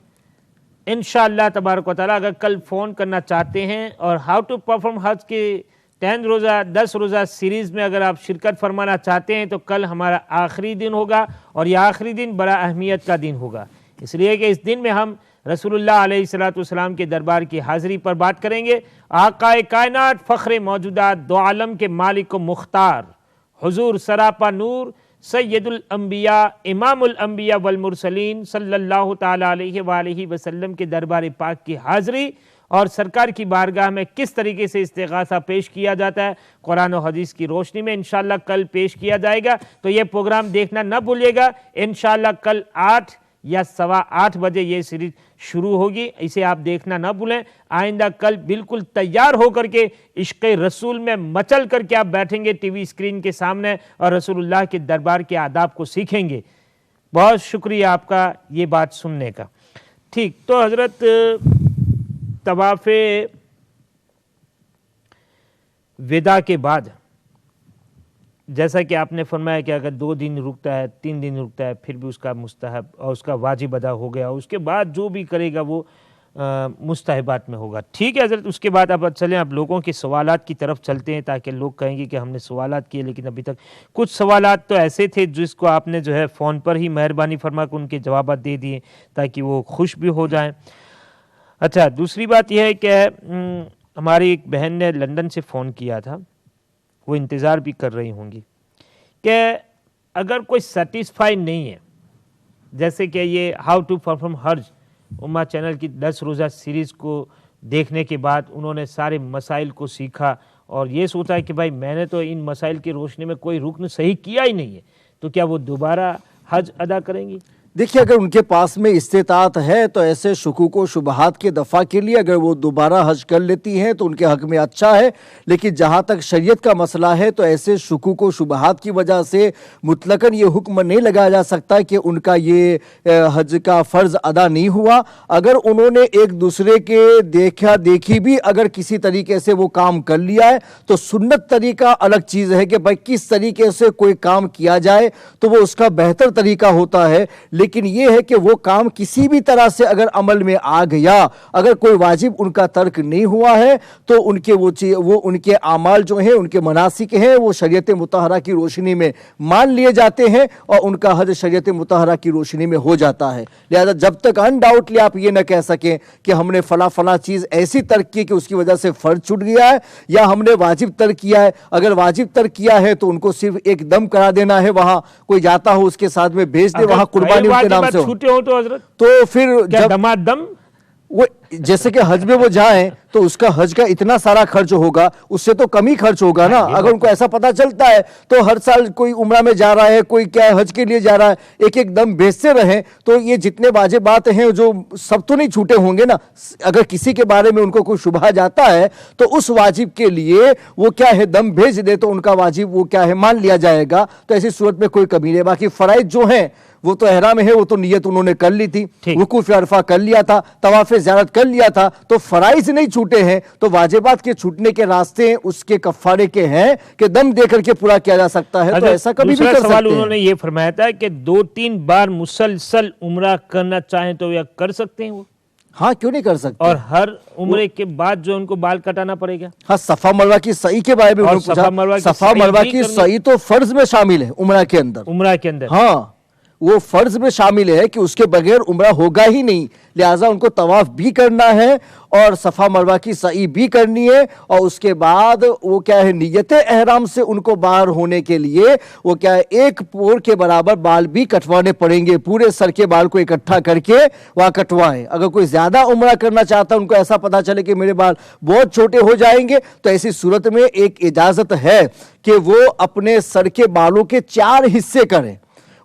انشاءاللہ تبارک و تعالیٰ اگر کل فون کرنا چاہتے ہیں اور ہاؤ ٹو پرفارم حج کی 10 روزہ سیریز میں اگر آپ شرکت فرمانا چاہتے ہیں تو کل ہمارا آخری دن ہوگا، اور یہ آخری دن بڑا اہمیت کا دن ہوگا، اس لیے کہ اس دن میں ہم رسول اللہ علیہ السلام کے دربار کی حاضری پر بات کریں گے۔ آقا کائنات، فخر موجودات، دو عالم کے مالک و مختار، حضور سراپا نور، سید الانبیاء، امام الانبیاء والمرسلین صلی اللہ تعالیٰ علیہ وآلہ وسلم کے دربار پاک کی حاضری اور سرکار کی بارگاہ میں کس طریقے سے استغاثہ پیش کیا جاتا ہے قرآن و حدیث کی روشنی میں انشاءاللہ کل پیش کیا جائے گا، تو یہ پروگرام دیکھنا نہ بھولیے گا۔ انشاءاللہ کل 8 یا 8:15 بجے یہ سیریز شروع ہوگی، اسے آپ دیکھنا نہ بھولیں۔ آئندہ کل بالکل تیار ہو کر کے عشق رسول میں مچل کر کے آپ بیٹھیں گے ٹی وی اسکرین کے سامنے اور رسول اللہ کے دربار کے آداب کو سیکھیں گے۔ بہت شکریہ آپ کا یہ بات سننے کا۔ ٹھیک، تو حضرت طواف وداع کے بعد جیسا کہ آپ نے فرمایا کہ اگر 2 دن رکتا ہے 3 دن رکتا ہے پھر بھی اس کا مستحب اور اس کا واجب ادا ہو گیا، اس کے بعد جو بھی کرے گا وہ مستحبات میں ہوگا۔ ٹھیک ہے حضرت، اس کے بعد اب چلیں اب لوگوں کے سوالات کی طرف چلتے ہیں تاکہ لوگ کہیں گے کہ ہم نے سوالات کیے لیکن ابھی تک کچھ سوالات تو ایسے تھے جس کو آپ نے جو ہے فون پر ہی مہربانی فرما کے ان کے جوابات دے دیے تاکہ وہ خوش بھی ہو جائیں۔ اچھا، دوسری بات یہ ہے کہ ہماری ایک بہن نے لندن سے فون کیا تھا، وہ انتظار بھی کر رہی ہوں گی کہ اگر کوئی سیٹسفائی نہیں ہے، جیسے کہ یہ ہاؤ ٹو پرفارم حج امہ چینل کی 10 روزہ سیریز کو دیکھنے کے بعد انہوں نے سارے مسائل کو سیکھا اور یہ سوچا ہے کہ بھائی میں نے تو ان مسائل کی روشنی میں کوئی رکن صحیح کیا ہی نہیں ہے، تو کیا وہ دوبارہ حج ادا کریں گی؟ دیکھیے اگر ان کے پاس میں استطاعت ہے تو ایسے شکوک و شبہات کے دفع کے لیے اگر وہ دوبارہ حج کر لیتی ہیں تو ان کے حق میں اچھا ہے، لیکن جہاں تک شریعت کا مسئلہ ہے تو ایسے شکوک و شبہات کی وجہ سے مطلقاً یہ حکم نہیں لگایا جا سکتا کہ ان کا یہ حج کا فرض ادا نہیں ہوا۔ اگر انہوں نے ایک دوسرے کے دیکھی بھی اگر کسی طریقے سے وہ کام کر لیا ہے تو سنت طریقہ الگ چیز ہے کہ بھائی کس طریقے سے کوئی کام کیا جائے تو وہ اس کا بہتر طریقہ ہوتا ہے، لیکن یہ ہے کہ وہ کام کسی بھی طرح سے اگر عمل میں آ گیا، اگر کوئی واجب ان کا ترک نہیں ہوا ہے تو ان کے اعمال جو ہیں، ان کے مناسک ہیں، وہ شریعت مطہرہ کی روشنی میں مان لیے جاتے ہیں اور ان کا حج شریعت مطہرہ کی روشنی میں ہو جاتا ہے۔ لہذا جب تک انڈاؤٹلی آپ یہ نہ کہہ سکیں کہ ہم نے فلاں چیز ایسی ترک کی کہ اس کی وجہ سے فرض چھوٹ گیا ہے یا ہم نے واجب ترک کیا ہے، اگر واجب ترک کیا ہے تو ان کو صرف ایک دم کرا دینا ہے، وہاں کوئی جاتا ہو اس کے ساتھ میں بھیج دے، وہاں قربانی ان کے نام سے چھوٹے ہو تو حضرت تو پھر کیا دماد دم وہ جیسے کہ حج میں وہ جائیں تو اس کا حج کا اتنا سارا خرچ ہوگا، اس سے تو کم ہی خرچ ہوگا نا۔ اگر ان کو ایسا پتا چلتا ہے تو ہر سال کوئی عمرہ میں جا رہا ہے، کوئی کیا حج کے لیے جا رہا ہے، ایک دم بھیجتے رہیں تو یہ جتنے واجبات ہیں جو سب تو نہیں چھوٹے ہوں گے نا۔ اگر کسی کے بارے میں ان کو کوئی شبہ جاتا ہے تو اس واجب کے لیے وہ کیا ہے دم بھیج دے تو ان کا واجب وہ کیا ہے مان لیا جائے گا، تو ایسی صورت میں کوئی کمی نہیں۔ باقی فرائض جو ہیں وہ تو احرام ہے، وہ تو نیت انہوں نے کر لی تھی، وقوف عرفہ کر لیا تھا، طواف زیارت کر لیا تھا، تو فرائض نہیں چھوٹے ہیں، تو واجبات کے چھوٹنے کے راستے اس کے کفارے کے ہیں کہ دم دے کر کے پورا کیا جا سکتا ہے، تو ایسا کبھی بھی کر سکتے ہیں۔ سوال انہوں نے یہ فرمایا تھا کہ 2-3 بار مسلسل عمرہ کرنا چاہیں تو یہ کر سکتے ہیں وہ؟ ہاں کیوں نہیں کر سکتے؟ اور ہر عمرے کے بعد جو ان کو بال کٹانا پڑے گا؟ ہاں صفا مروہ کی سعی کے بارے میں صفا مروہ کی سعی تو فرض میں شامل ہے عمرہ کے اندر، ہاں وہ فرض میں شامل ہے کہ اس کے بغیر عمرہ ہوگا ہی نہیں، لہٰذا ان کو طواف بھی کرنا ہے اور صفا مروہ کی سعی بھی کرنی ہے، اور اس کے بعد وہ کیا ہے نیت احرام سے ان کو باہر ہونے کے لیے وہ کیا ہے 1 پور کے برابر بال بھی کٹوانے پڑیں گے، پورے سر کے بال کو اکٹھا کر کے وہاں کٹوائیں۔ اگر کوئی زیادہ عمرہ کرنا چاہتا ہے، ان کو ایسا پتا چلے کہ میرے بال بہت چھوٹے ہو جائیں گے، تو ایسی صورت میں ایک اجازت ہے کہ وہ اپنے سر کے بالوں کے 4 حصے کریں،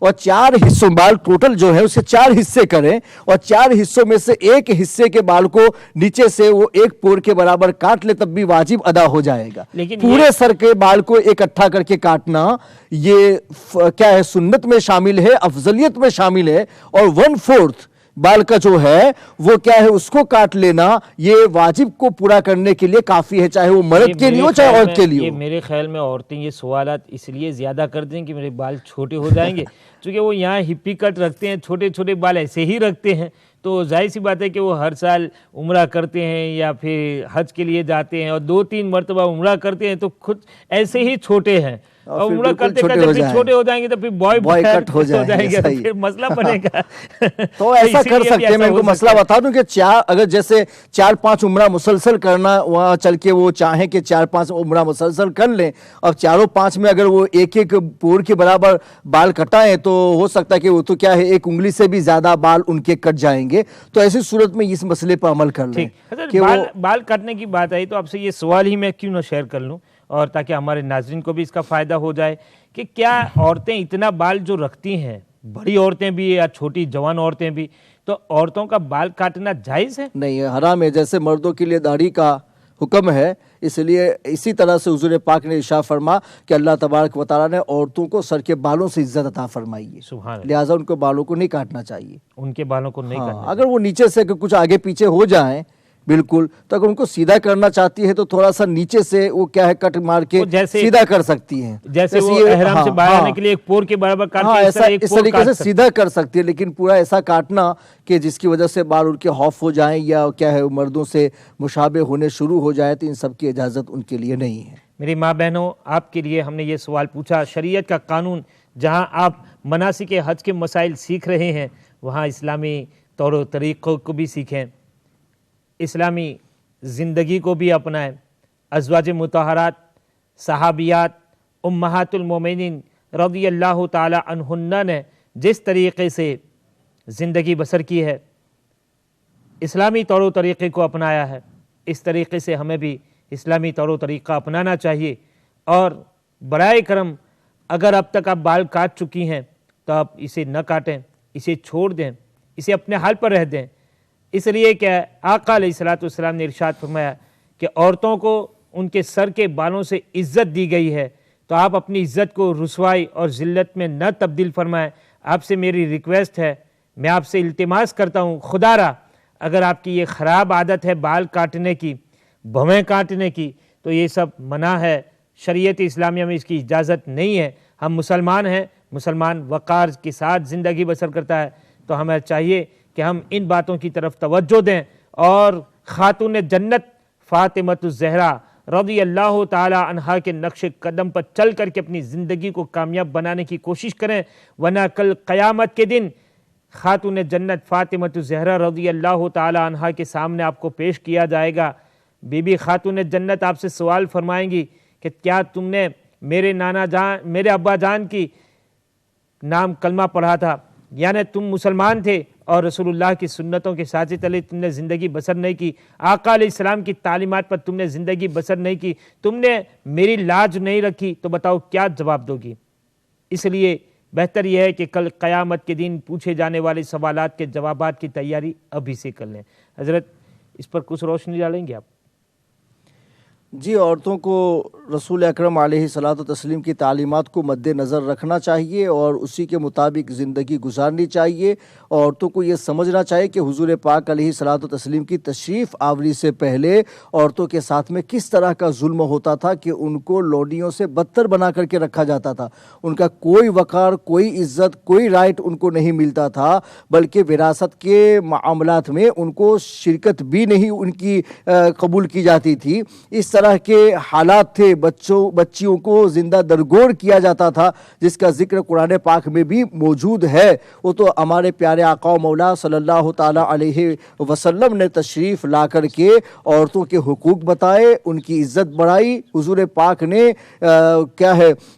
اور 4 حصوں بال ٹوٹل جو ہے اسے 4 حصے کریں، اور 4 حصوں میں سے ایک حصے کے بال کو نیچے سے وہ 1 پور کے برابر کاٹ لے، تب بھی واجب ادا ہو جائے گا۔ پورے سر کے بال کو اکٹھا کر کے کاٹنا یہ کیا ہے سنت میں شامل ہے، افضلیت میں شامل ہے، اور 1/4 بال کا جو ہے وہ کیا ہے اس کو کاٹ لینا یہ واجب کو پورا کرنے کے لیے کافی ہے، چاہے وہ مرد کے لیے ہو چاہے عورت کے لیے ہو۔ میرے خیال میں عورتیں یہ سوالات اس لیے زیادہ کر دیں کہ میرے بال چھوٹے ہو جائیں گے، چونکہ وہ یہاں ہپی کٹ رکھتے ہیں، چھوٹے چھوٹے بال ایسے ہی رکھتے ہیں، تو ظاہر سی بات ہے کہ وہ ہر سال عمرہ کرتے ہیں یا پھر حج کے لیے جاتے ہیں اور 2-3 مرتبہ عمرہ کرتے ہیں تو خود ایسے ہی چھوٹے ہیں، اور عمرہ کرتے کرتے پھر چھوٹے ہو جائیں گے تو پھر بوائے کٹ ہو جائیں گے، تو پھر مسئلہ بنے گا۔ تو ایسا کر سکتے ہیں، میں ان کو مسئلہ بتا دوں کہ اگر جیسے 4-5 عمرہ مسلسل کرنا، وہاں چل کے وہ چاہیں کہ 4-5 عمرہ مسلسل کر لیں، اب 4-5 میں اگر وہ 1 پور کے برابر بال کٹائیں تو ہو سکتا ہے کہ وہ تو کیا ہے 1 انگلی سے بھی زیادہ بال ان کے کٹ جائیں گے، تو ایسی صورت میں اس مسئلے پر عمل کر لیں۔ بال کٹنے کی بات آئی تو آپ سے یہ سوال ہی میں کیوں نہ شیئر کر لوں، اور تاکہ ہمارے ناظرین کو بھی اس کا فائدہ ہو جائے کہ کیا عورتیں اتنا بال جو رکھتی ہیں، بڑی عورتیں بھی یا چھوٹی جوان عورتیں بھی، تو عورتوں کا بال کاٹنا جائز ہے؟ نہیں، حرام ہے، جیسے مردوں کے لیے داڑھی کا حکم ہے، اس لیے اسی طرح سے حضور پاک نے ارشاد فرما کہ اللہ تبارک و تعالیٰ نے عورتوں کو سر کے بالوں سے عزت عطا فرمائی ہے، لہٰذا ان کو بالوں کو نہیں کاٹنا چاہیے، ان کے بالوں کو نہیں کاٹنا، اگر وہ نیچے سے کچھ آگے پیچھے ہو جائیں بالکل، تو اگر ان کو سیدھا کرنا چاہتی ہے تو تھوڑا سا نیچے سے وہ کیا ہے کٹ مار کے سیدھا کر سکتی ہیں، جیسے وہ احرام سے باہر آنے کے لیے 1 پور کے برابر کاٹتے ہیں، اس طریقے سے سیدھا کر سکتی ہے، لیکن پورا ایسا کاٹنا کہ جس کی وجہ سے بال ان کے خوف ہو جائیں یا کیا ہے مردوں سے مشابہ ہونے شروع ہو جائے، تو ان سب کی اجازت ان کے لیے نہیں ہے۔ میری ماں بہنوں، آپ کے لیے ہم نے یہ سوال پوچھا، شریعت کا قانون جہاں آپ مناسک حج کے مسائل سیکھ رہے ہیں وہاں اسلامی طور و طریقوں کو بھی سیکھیں، اسلامی زندگی کو بھی اپنائیں۔ ازواج مطہرات، صحابیات، امہات المومنین رضی اللہ تعالی عنہن نے جس طریقے سے زندگی بسر کی ہے، اسلامی طور و طریقے کو اپنایا ہے، اس طریقے سے ہمیں بھی اسلامی طور و طریقہ اپنانا چاہیے، اور برائے کرم اگر اب تک آپ بال کاٹ چکی ہیں تو آپ اسے نہ کاٹیں، اسے چھوڑ دیں، اسے اپنے حال پر رہ دیں، اس لیے کہ آقا علیہ الصلوۃ والسلام نے ارشاد فرمایا کہ عورتوں کو ان کے سر کے بالوں سے عزت دی گئی ہے، تو آپ اپنی عزت کو رسوائی اور ذلت میں نہ تبدیل فرمائیں۔ آپ سے میری ریکویسٹ ہے، میں آپ سے التماس کرتا ہوں، خدا را اگر آپ کی یہ خراب عادت ہے بال کاٹنے کی، بھویں کاٹنے کی، تو یہ سب منع ہے، شریعت اسلامیہ میں اس کی اجازت نہیں ہے۔ ہم مسلمان ہیں، مسلمان وقار کے ساتھ زندگی بسر کرتا ہے، تو ہمیں چاہیے کہ ہم ان باتوں کی طرف توجہ دیں، اور خاتون جنت فاطمۃ الزہرا رضی اللہ تعالی عنہا کے نقش قدم پر چل کر کے اپنی زندگی کو کامیاب بنانے کی کوشش کریں، ورنہ کل قیامت کے دن خاتون جنت فاطمۃ الزہرا رضی اللہ تعالی عنہا کے سامنے آپ کو پیش کیا جائے گا۔ بی بی خاتون جنت آپ سے سوال فرمائیں گی کہ کیا تم نے میرے ابا جان کی نام کلمہ پڑھا تھا، یعنی تم مسلمان تھے اور رسول اللہ کی سنتوں کے ساتھ تلے تم نے زندگی بسر نہیں کی، آقا علیہ السلام کی تعلیمات پر تم نے زندگی بسر نہیں کی، تم نے میری لاج نہیں رکھی، تو بتاؤ کیا جواب دو گی؟ اس لیے بہتر یہ ہے کہ کل قیامت کے دن پوچھے جانے والے سوالات کے جوابات کی تیاری ابھی سے کر لیں۔ حضرت اس پر کچھ روشنی ڈالیں گے آپ؟ جی، عورتوں کو رسول اکرم علیہ الصلوۃ والتسلیم کی تعلیمات کو مد نظر رکھنا چاہیے اور اسی کے مطابق زندگی گزارنی چاہیے۔ عورتوں کو یہ سمجھنا چاہیے کہ حضور پاک علیہ الصلوۃ والتسلیم کی تشریف آوری سے پہلے عورتوں کے ساتھ میں کس طرح کا ظلم ہوتا تھا کہ ان کو لوڈیوں سے بدتر بنا کر کے رکھا جاتا تھا، ان کا کوئی وقار، کوئی عزت، کوئی رائٹ ان کو نہیں ملتا تھا، بلکہ وراثت کے معاملات میں ان کو شرکت بھی نہیں ان کی قبول کی جاتی تھی۔ اس طرح کے حالات تھے، بچیوں کو زندہ درگور کیا جاتا تھا، جس کا ذکر قرآن پاک میں بھی موجود ہے۔ وہ تو ہمارے پیارے آقا و مولا صلی اللہ تعالی علیہ وسلم نے تشریف لا کر کے عورتوں کے حقوق بتائے، ان کی عزت بڑھائی۔ حضور پاک نے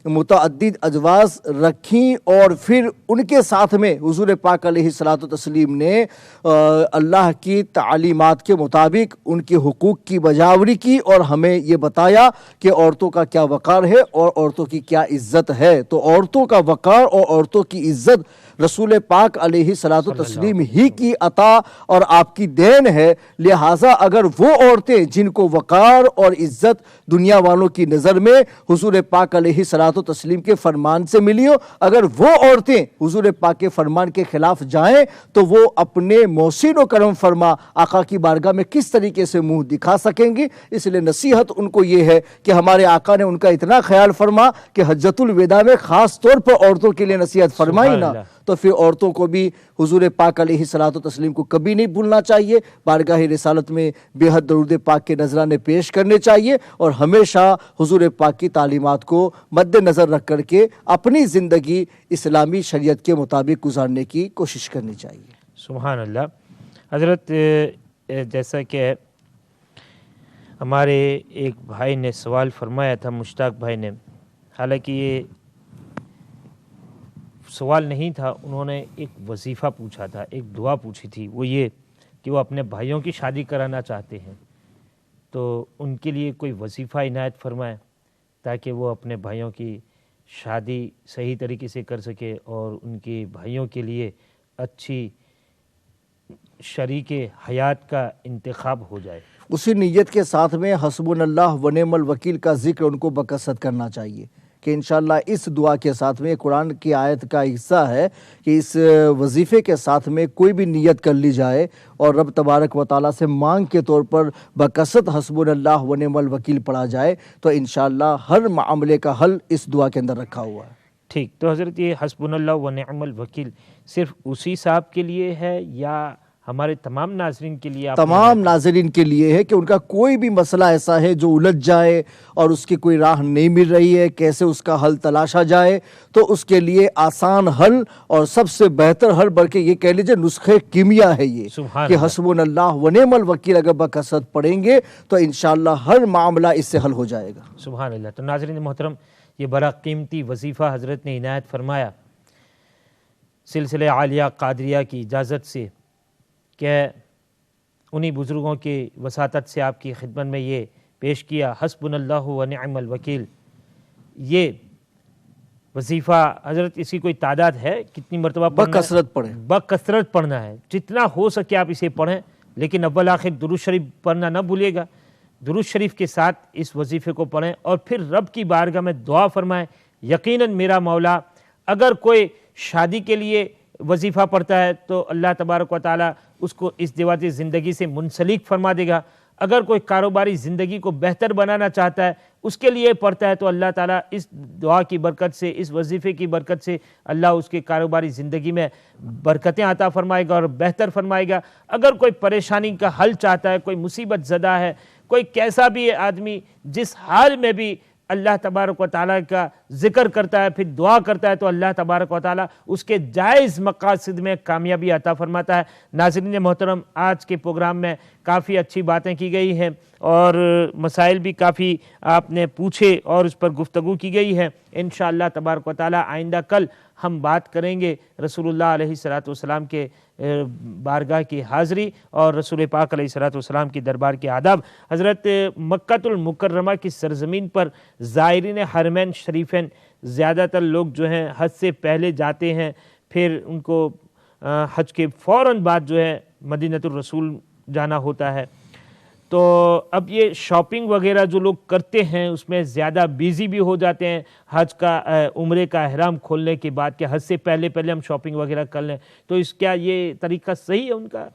متعدد ازواج رکھیں، اور پھر ان کے ساتھ میں حضور پاک علیہ الصلوۃ والتسلیم نے اللہ کی تعلیمات کے مطابق ان کے حقوق کی بجاوری کی، اور ہمیں یہ بتایا کہ عورتوں کا کیا وقار ہے اور عورتوں کی کیا عزت ہے۔ تو عورتوں کا وقار اور عورتوں کی عزت رسول پاک علیہ الصلوۃ والتسلیم ہی کی عطا اور آپ کی دین ہے، لہٰذا اگر وہ عورتیں جن کو وقار اور عزت دنیا والوں کی نظر میں حضور پاک علیہ الصلوۃ والتسلیم کے فرمان سے ملی ہو، اگر وہ عورتیں حضور پاک کے فرمان کے خلاف جائیں تو وہ اپنے محسن و کرم فرما آقا کی بارگاہ میں کس طریقے سے منہ دکھا سکیں گی؟ اس لیے نصیحت ان کو یہ ہے کہ ہمارے آقا نے ان کا اتنا خیال فرما کہ حجۃ الوداع میں خاص طور پر عورتوں کے لیے نصیحت فرمائی نا، تو پھر عورتوں کو بھی حضور پاک علیہ الصلوۃ والتسلیم کو کبھی نہیں بھولنا چاہیے، بارگاہ رسالت میں بے حد درود پاک کے نذرانے پیش کرنے چاہیے، اور ہمیشہ حضور پاک کی تعلیمات کو مد نظر رکھ کر کے اپنی زندگی اسلامی شریعت کے مطابق گزارنے کی کوشش کرنی چاہیے۔ سبحان اللہ۔ حضرت جیسا کہ ہمارے ایک بھائی نے سوال فرمایا تھا، مشتاق بھائی نے، حالانکہ یہ سوال نہیں تھا، انہوں نے ایک وظیفہ پوچھا تھا، ایک دعا پوچھی تھی، وہ یہ کہ وہ اپنے بھائیوں کی شادی کرانا چاہتے ہیں، تو ان کے لیے کوئی وظیفہ عنایت فرمائیں تاکہ وہ اپنے بھائیوں کی شادی صحیح طریقے سے کر سکے اور ان کے بھائیوں کے لیے اچھی شریک حیات کا انتخاب ہو جائے۔ اسی نیت کے ساتھ میں حسبنا اللہ و نعم الوکیل کا ذکر ان کو بکثرت کرنا چاہیے کہ انشاءاللہ اس دعا کے ساتھ میں قرآن کی آیت کا حصہ ہے کہ اس وظیفے کے ساتھ میں کوئی بھی نیت کر لی جائے اور رب تبارک و تعالیٰ سے مانگ کے طور پر بکثرت حسبنا اللہ و نعم الوکیل پڑھا جائے تو انشاءاللہ ہر معاملے کا حل اس دعا کے اندر رکھا ہوا ہے۔ ٹھیک، تو حضرت یہ حسبنا اللہ و نعم الوکیل صرف اسی صاحب کے لیے ہے یا ہمارے تمام ناظرین کے لیے؟ تمام ناظرین کے لیے ہے کہ ان کا کوئی بھی مسئلہ ایسا ہے جو الجھ جائے اور اس کی کوئی راہ نہیں مل رہی ہے، کیسے اس کا حل تلاشا جائے، تو اس کے لیے آسان حل اور سب سے بہتر حل، بلکہ یہ کہہ لیجئے نسخے کیمیا ہے یہ کہ حسبنا اللہ و نعم الوکیل اگر بکثرت پڑھیں گے تو انشاءاللہ ہر معاملہ اس سے حل ہو جائے گا۔ سبحان اللہ۔ تو ناظرین محترم، یہ بڑا قیمتی وظیفہ حضرت نے عنایت فرمایا سلسلہ عالیہ قادریہ کی اجازت سے کہ انہی بزرگوں کی وساطت سے آپ کی خدمت میں یہ پیش کیا، حسبنا اللہ و نعم الوکیل، یہ وظیفہ حضرت اس کی کوئی تعداد ہے کتنی مرتبہ بکثرت پڑھیں، بکثرت پڑھنا ہے، جتنا ہو سکے آپ اسے پڑھیں، لیکن اول آخر درود شریف پڑھنا نہ بھولیے گا، درود شریف کے ساتھ اس وظیفے کو پڑھیں اور پھر رب کی بارگاہ میں دعا فرمائیں، یقیناً میرا مولا اگر کوئی شادی کے لیے وظیفہ پڑھتا ہے تو اللہ تبارک و تعالیٰ اس کو اس دیواتی زندگی سے منسلک فرما دے گا، اگر کوئی کاروباری زندگی کو بہتر بنانا چاہتا ہے اس کے لیے پڑھتا ہے تو اللہ تعالیٰ اس دعا کی برکت سے، اس وظیفے کی برکت سے اللہ اس کے کاروباری زندگی میں برکتیں عطا فرمائے گا اور بہتر فرمائے گا۔ اگر کوئی پریشانی کا حل چاہتا ہے، کوئی مصیبت زدہ ہے، کوئی کیسا بھی آدمی جس حال میں بھی اللہ تبارک و تعالیٰ کا ذکر کرتا ہے پھر دعا کرتا ہے تو اللہ تبارک و تعالیٰ اس کے جائز مقاصد میں کامیابی عطا فرماتا ہے۔ ناظرین محترم، آج کے پروگرام میں کافی اچھی باتیں کی گئی ہیں اور مسائل بھی کافی آپ نے پوچھے اور اس پر گفتگو کی گئی ہے۔ انشاءاللہ تبارک و تعالیٰ آئندہ کل ہم بات کریں گے رسول اللہ علیہ السلام کے بارگاہ کی حاضری اور رسول پاک علیہ السلام کی دربار کے آداب۔ حضرت مکہ المکرمہ کی سرزمین پر زائرین حرمین شریفین زیادہ تر لوگ جو ہیں حج سے پہلے جاتے ہیں، پھر ان کو حج کے فوراً بعد جو ہے مدینہ الرسول جانا ہوتا ہے، تو اب یہ شاپنگ وغیرہ جو لوگ کرتے ہیں اس میں زیادہ بیزی بھی ہو جاتے ہیں حج کا عمرے کا احرام کھولنے کے بعد کہ حج سے پہلے ہم شاپنگ وغیرہ کر لیں، تو اس کیا یہ طریقہ صحیح ہے ان کا؟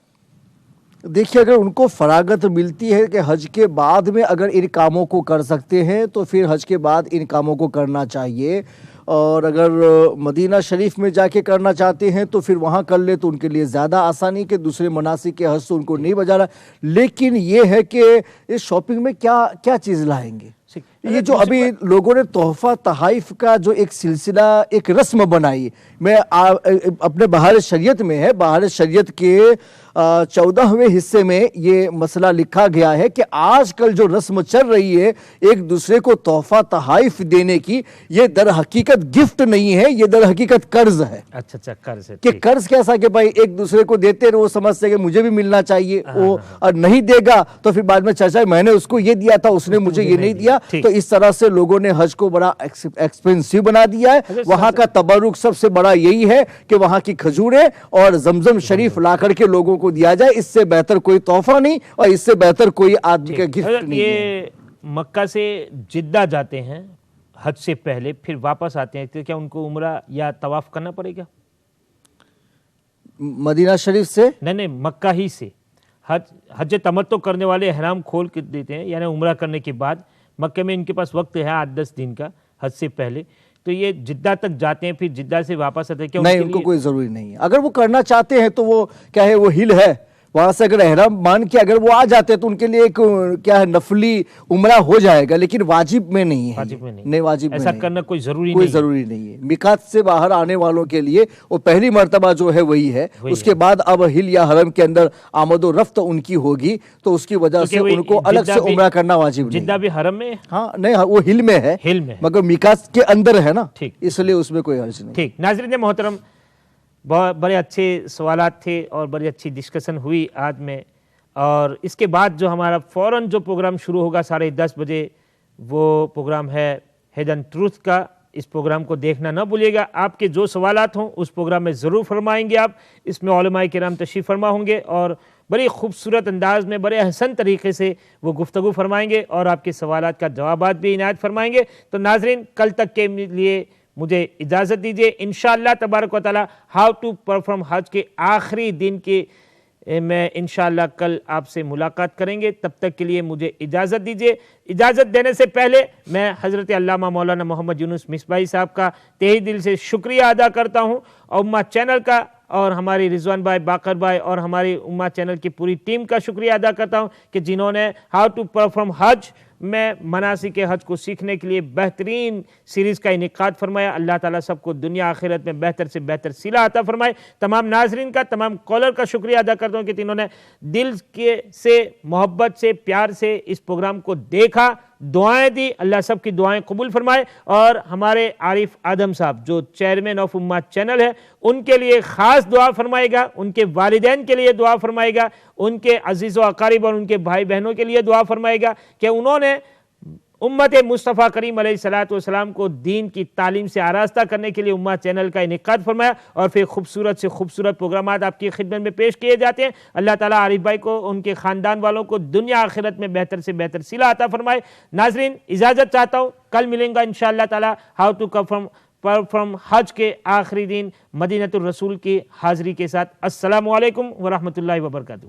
دیکھیے اگر ان کو فراغت ملتی ہے کہ حج کے بعد میں اگر ان کاموں کو کر سکتے ہیں تو پھر حج کے بعد ان کاموں کو کرنا چاہیے، اور اگر مدینہ شریف میں جا کے کرنا چاہتے ہیں تو پھر وہاں کر لے تو ان کے لیے زیادہ آسانی کہ دوسرے مناسک کے حج سے ان کو نہیں بجانا۔ لیکن یہ ہے کہ اس شاپنگ میں کیا چیز لائیں گے؟ یہ جو ابھی لوگوں نے تحفہ تحائف کا جو ایک سلسلہ ایک رسم بنائی، میں اپنے بہار شریعت میں ہے، بہار شریعت کے 14ویں حصے میں یہ مسئلہ لکھا گیا ہے کہ آج کل جو رسم چل رہی ہے ایک دوسرے کو تحفہ تحائف دینے کی، یہ در حقیقت گفٹ نہیں ہے، یہ در حقیقت قرض ہے۔ اچھا قرض ہے، کہ قرض کیسا کہ بھائی ایک دوسرے کو دیتے رہے، وہ سمجھتے کہ مجھے بھی ملنا چاہیے، وہ اور نہیں دے گا تو پھر بعد میں چاچا میں نے اس کو یہ دیا تھا اس نے مجھے یہ نہیں دیا، تو اس طرح سے لوگوں نے حج کو بڑا ایکسپینسیو بنا دیا ہے۔ وہاں کا تبرک سب سے بڑا یہی ہے کہ وہاں کی کھجوریں اور زمزم شریف لا کر کے لوگوں کو دیا جائے، اس سے بہتر کوئی تحفہ نہیں اور اس سے بہتر کوئی آدمی کا گفٹ نہیں ہے۔ یہ مکہ سے جدہ جاتے ہیں حج سے پہلے پھر واپس آتے ہیں تو کیا ان کو عمرہ یا طواف کرنا پڑے گا؟ مدینہ شریف سے نہیں مکہ ہی سے حج تمتع کرنے والے احرام کھول کے دیتے ہیں، یعنی عمرہ کرنے کے بعد مکہ میں ان کے پاس وقت ہے 8-10 دن کا حج سے پہلے، تو یہ جدہ تک جاتے ہیں پھر جدہ سے واپس آتے ہیں کیا؟ نہیں، ان کو کوئی ضروری نہیں ہے، اگر وہ کرنا چاہتے ہیں تو وہ کیا ہے وہ ہل ہے وہاں سے اگر احرام مان کے اگر وہ آ جاتے ہیں تو ان کے لیے ایک کیا ہے نفلی عمرہ ہو جائے گا، لیکن واجب میں نہیں ہے، نہیں واجب میں ایسا کرنا کوئی ضروری نہیں ہے۔ میقات سے باہر آنے والوں کے لیے وہ پہلی مرتبہ جو ہے وہی ہے، اس کے بعد اب ہل یا حرم کے اندر آمد و رفت ان کی ہوگی تو اس کی وجہ سے ان کو الگ سے عمرہ کرنا واجب نہیں۔ جدہ بھی حرم میں؟ ہاں نہیں، وہ ہل میں ہے مگر میقات کے اندر ہے نا، اس لیے اس میں کوئی حرج نہیں۔ ٹھیک، ناظرین محترم، بڑے اچھے سوالات تھے اور بڑی اچھی ڈسکشن ہوئی آج میں، اور اس کے بعد جو ہمارا فوراً جو پروگرام شروع ہوگا 10:30 بجے وہ پروگرام ہے ہیڈن ٹروتھ کا، اس پروگرام کو دیکھنا نہ بھولیے گا۔ آپ کے جو سوالات ہوں اس پروگرام میں ضرور فرمائیں گے آپ، اس میں علماء کرام تشریف فرما ہوں گے اور بڑی خوبصورت انداز میں بڑے احسن طریقے سے وہ گفتگو فرمائیں گے اور آپ کے سوالات کا جوابات بھی عنایت فرمائیں گے۔ تو ناظرین کل تک کے لیے مجھے اجازت دیجیے، انشاءاللہ تبارک و تعالی ہاؤ ٹو پرفارم حج کے آخری دن کے میں انشاءاللہ کل آپ سے ملاقات کریں گے، تب تک کے لیے مجھے اجازت دیجیے۔ اجازت دینے سے پہلے میں حضرت علامہ مولانا محمد یونس مصباحی صاحب کا تہہ دل سے شکریہ ادا کرتا ہوں، اور امہ چینل کا اور ہماری رضوان بھائی، باقر بھائی اور ہماری امہ چینل کی پوری ٹیم کا شکریہ ادا کرتا ہوں کہ جنہوں نے ہاؤ ٹو پرفارم حج میں مناسک حج کو سیکھنے کے لیے بہترین سیریز کا انعقاد فرمایا۔ اللہ تعالیٰ سب کو دنیا آخرت میں بہتر سے بہتر صلہ عطا فرمائے۔ تمام ناظرین کا، تمام کالر کا شکریہ ادا کرتا ہوں کہ انہوں نے دل سے محبت سے پیار سے اس پروگرام کو دیکھا، دعائیں دی، اللہ سب کی دعائیں قبول فرمائے، اور ہمارے عارف آدم صاحب جو چیئرمین آف امت چینل ہے ان کے لیے خاص دعا فرمائے گا، ان کے والدین کے لیے دعا فرمائے گا، ان کے عزیز و اقارب اور ان کے بھائی بہنوں کے لیے دعا فرمائے گا کہ انہوں نے امت مصطفیٰ کریم علیہ الصلوۃ والسلام کو دین کی تعلیم سے آراستہ کرنے کے لیے امت چینل کا انعقاد فرمایا، اور پھر خوبصورت سے خوبصورت پروگرامات آپ کی خدمت میں پیش کیے جاتے ہیں۔ اللہ تعالیٰ عارف بھائی کو، ان کے خاندان والوں کو دنیا آخرت میں بہتر سے بہتر صلہ عطا فرمائے۔ ناظرین اجازت چاہتا ہوں، کل ملیں گا انشاءاللہ تعالیٰ ہاؤ ٹو پرفارم حج کے آخری دن مدینۃ الرسول کی حاضری کے ساتھ۔ السلام علیکم ورحمۃ اللہ وبرکاتہ۔